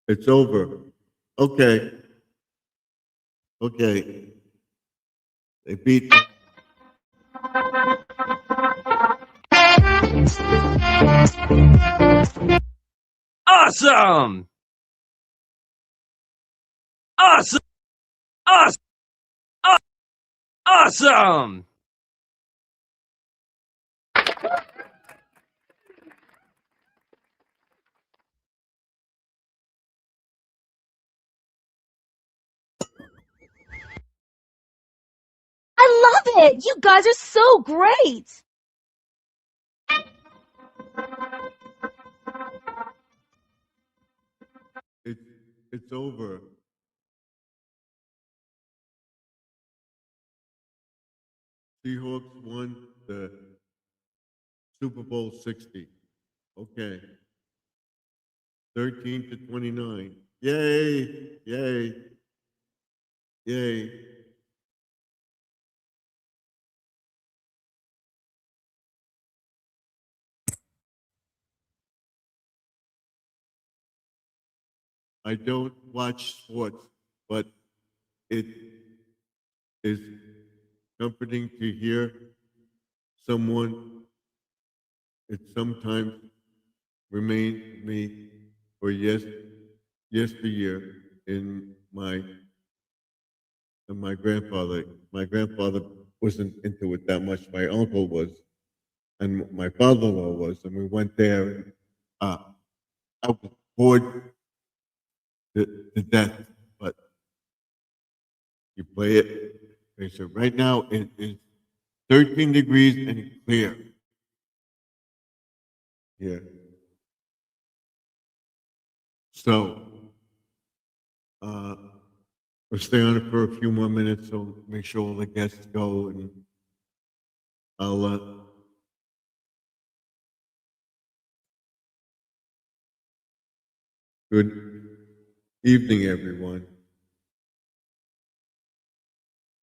It's over. Okay, okay. They beat. Awesome! Awesome! Awesome! Awesome! I love it! You guys are so great! It's it's over. Seahawks won the Super Bowl 60. Okay, 13-29. Yay! Yay! Yay! I don't watch sports, but it is comforting to hear someone. It sometimes remains with me for yesteryear in my grandfather. My grandfather wasn't into it that much. My uncle was, and my father-in-law was, and we went there. And, I was bored to death, but you play it. Okay, so right now it is 13 degrees and clear here. So uh, we'll stay on it for a few more minutes. So make sure all the guests go, and I'll. Good evening, everyone.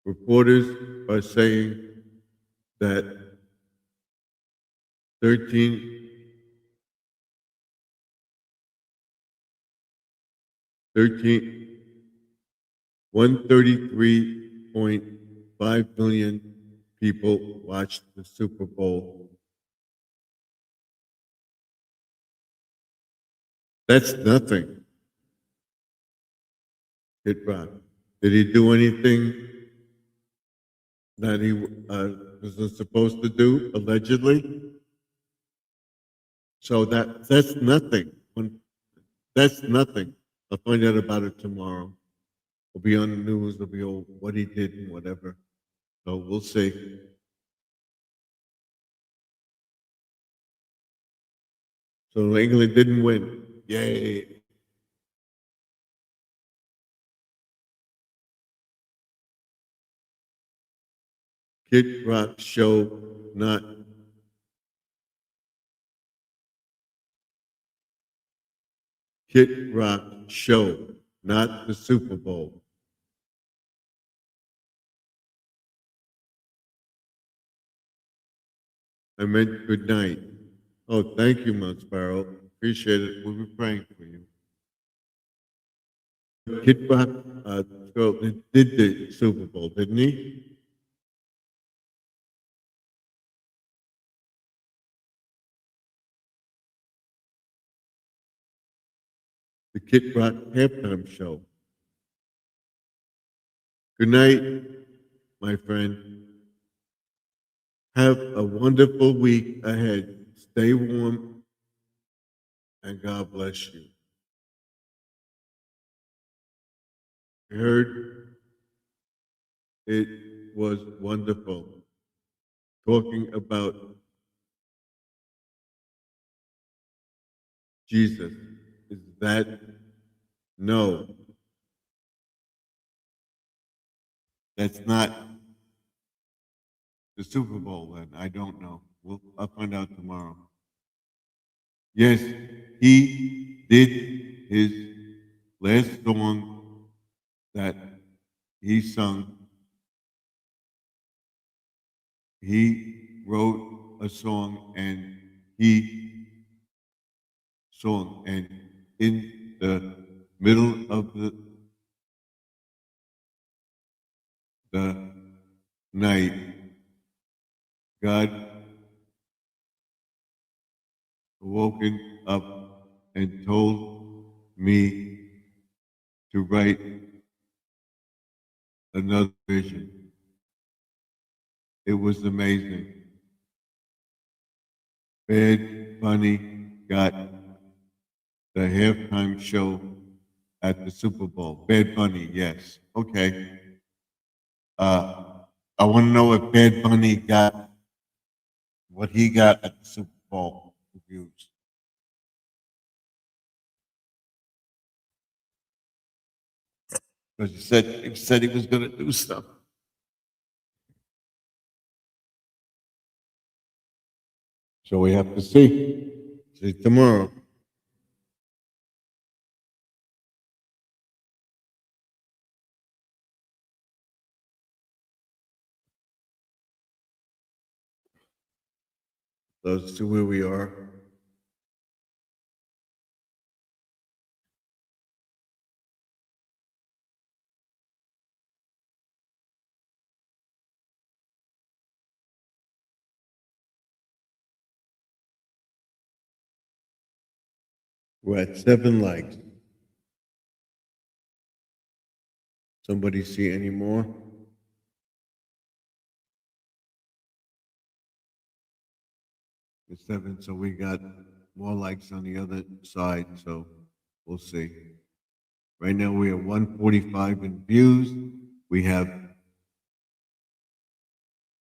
Reporters are saying that 13, 13, 133.5 million people watched the Super Bowl. That's nothing. Kid Rock. Did he do anything that he wasn't supposed to do, allegedly? So that's nothing. That's nothing. I'll find out about it tomorrow. It'll be on the news. It'll be all what he did and whatever. So we'll see. So England didn't win. Yay. Kid Rock show, not Kid Rock show, not the Super Bowl. I meant good night. Oh, thank you, Mount Sparrow. Appreciate it. We'll be praying for you. Kid Rock did the Super Bowl, didn't he? The Kid Rock halftime show. Good night, my friend. Have a wonderful week ahead. Stay warm, and God bless you. I heard it was wonderful talking about Jesus. Is that no? That's not the Super Bowl then. I don't know. I'll find out tomorrow. Yes, he did his last song that he sung. He wrote a song and he sung, and in the middle of the night, God woken up and told me to write another vision. It was amazing. Bad Bunny got the halftime show at the Super Bowl. Bad Bunny, yes. Okay. I want to know if Bad Bunny got what he got at the Super Bowl reviews. Because he said he was going to do stuff. So we have to see. See tomorrow. Let's see where we are. We're at 7 likes. Somebody see any more? It's 7, so we got more likes on the other side, so we'll see. Right now we are 145 in views. We have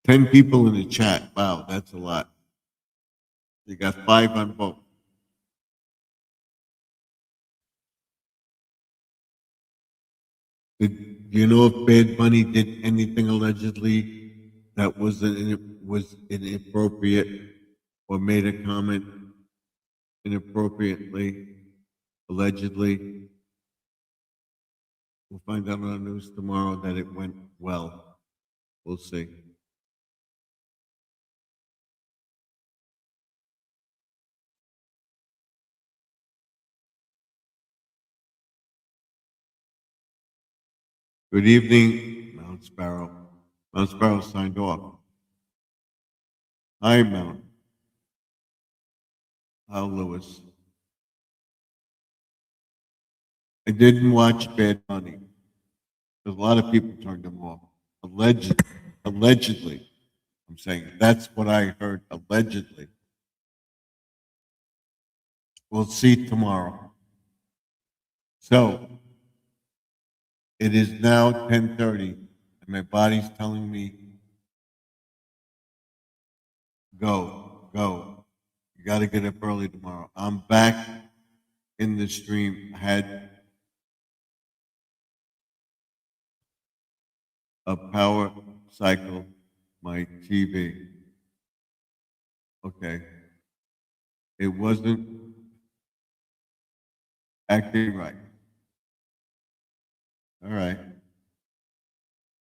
10 people in the chat. Wow, that's a lot. You got 5 on both. Do you know if Bad Bunny did anything allegedly that was inappropriate or made a comment inappropriately, allegedly? We'll find out on the news tomorrow that it went well. We'll see. Good evening, Mount Sparrow. Mount Sparrow signed off. Hi, Mount. How, Lewis? I didn't watch Bad Bunny. A lot of people turned them off. Allegedly. I'm saying that's what I heard. Allegedly. We'll see tomorrow. So it is now 10:30, and my body's telling me, go, go. You got to get up early tomorrow. I'm back in the stream. I had a power cycle my TV. Okay. It wasn't acting right. All right.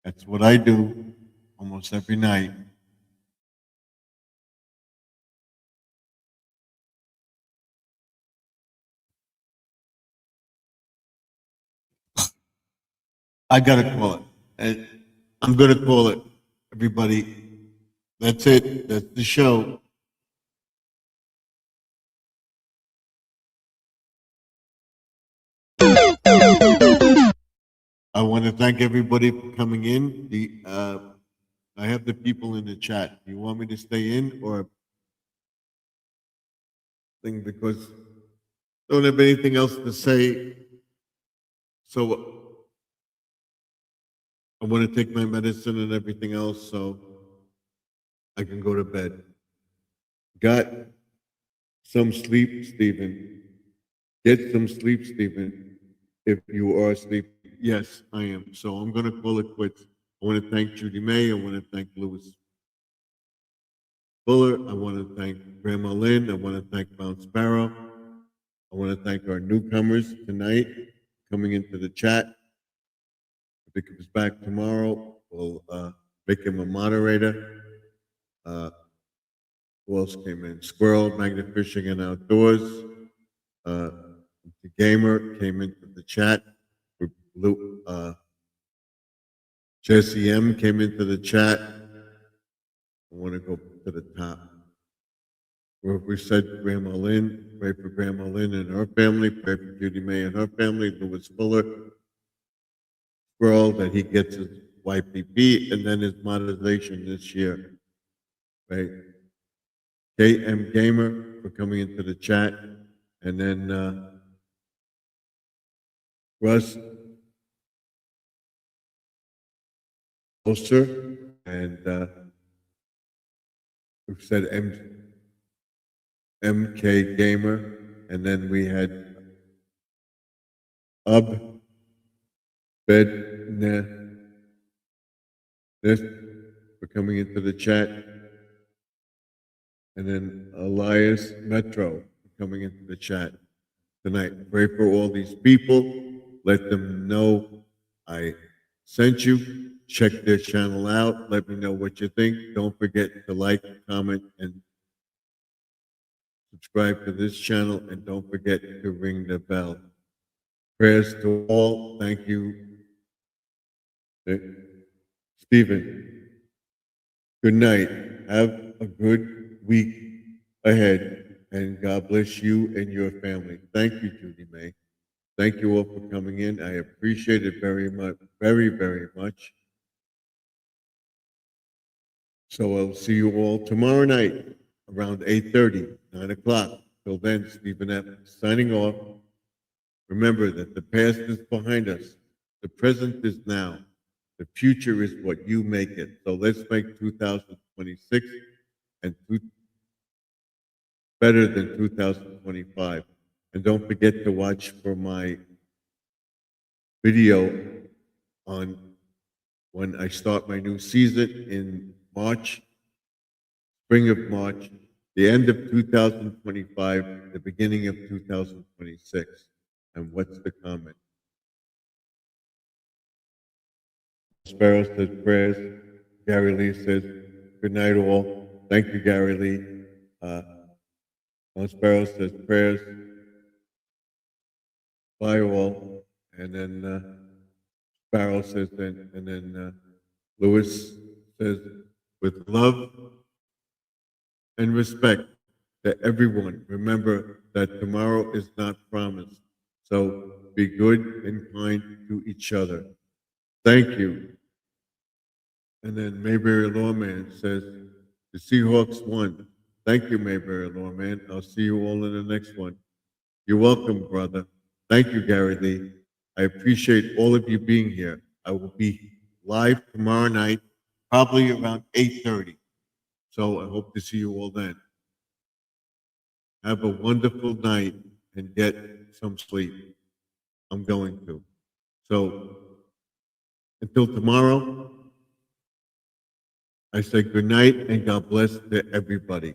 That's what I do almost every night. I got to call it. I'm going to call it, everybody. That's it. That's the show. I want to thank everybody for coming in. I have the people in the chat. Do you want me to stay in or thing because I don't have anything else to say? So I want to take my medicine and everything else so I can go to bed. Got some sleep, Stephen. Get some sleep, Stephen. If you are asleep, yes, I am. So I'm going to call it quits. I want to thank Judy May. I want to thank Louis Fuller. I want to thank Grandma Lynn. I want to thank Bounce Sparrow. I want to thank our newcomers tonight coming into the chat. If he comes back tomorrow, we'll make him a moderator. Who else came in? Squirrel, Magnet Fishing and Outdoors. The Gamer came into the chat. Jesse M came into the chat. I want to go to the top. Where we said Grandma Lynn, pray for Grandma Lynn and her family, pray for Judy May and her family, Louis Fuller, Squirrel, that he gets his YPP and then his monetization this year. Right? KM Gamer for coming into the chat. And then Russ Oster, and we've said MK Gamer, and then we had Bedneth for coming into the chat, and then Elias Metro for coming into the chat tonight. Pray for all these people. Let them know I sent you. Check their channel out. Let me know what you think. Don't forget to like, comment, and subscribe to this channel. And don't forget to ring the bell. Prayers to all. Thank you, Stephen. Good night. Have a good week ahead. And God bless you and your family. Thank you, Judy May. Thank you all for coming in. I appreciate it very much, very, very much. So I'll see you all tomorrow night around 8:30, 9 o'clock. Till then, Stephen F. signing off. Remember that the past is behind us. The present is now. The future is what you make it. So let's make 2026 and better than 2025. And don't forget to watch for my video on when I start my new season in March, spring of March, the end of 2025, the beginning of 2026. And what's the comment? Sparrow says prayers. Gary Lee says, good night all. Thank you, Gary Lee. Sparrow says prayers. Bye all. And then Sparrow says, and then Louis says, with love and respect to everyone, remember that tomorrow is not promised. So be good and kind to each other. Thank you. And then Mayberry Lawman says, the Seahawks won. Thank you, Mayberry Lawman. I'll see you all in the next one. You're welcome, brother. Thank you, Gary Lee. I appreciate all of you being here. I will be live tomorrow night, probably around 8:30. So I hope to see you all then. Have a wonderful night and get some sleep. I'm going to. So until tomorrow, I say good night and God bless to everybody.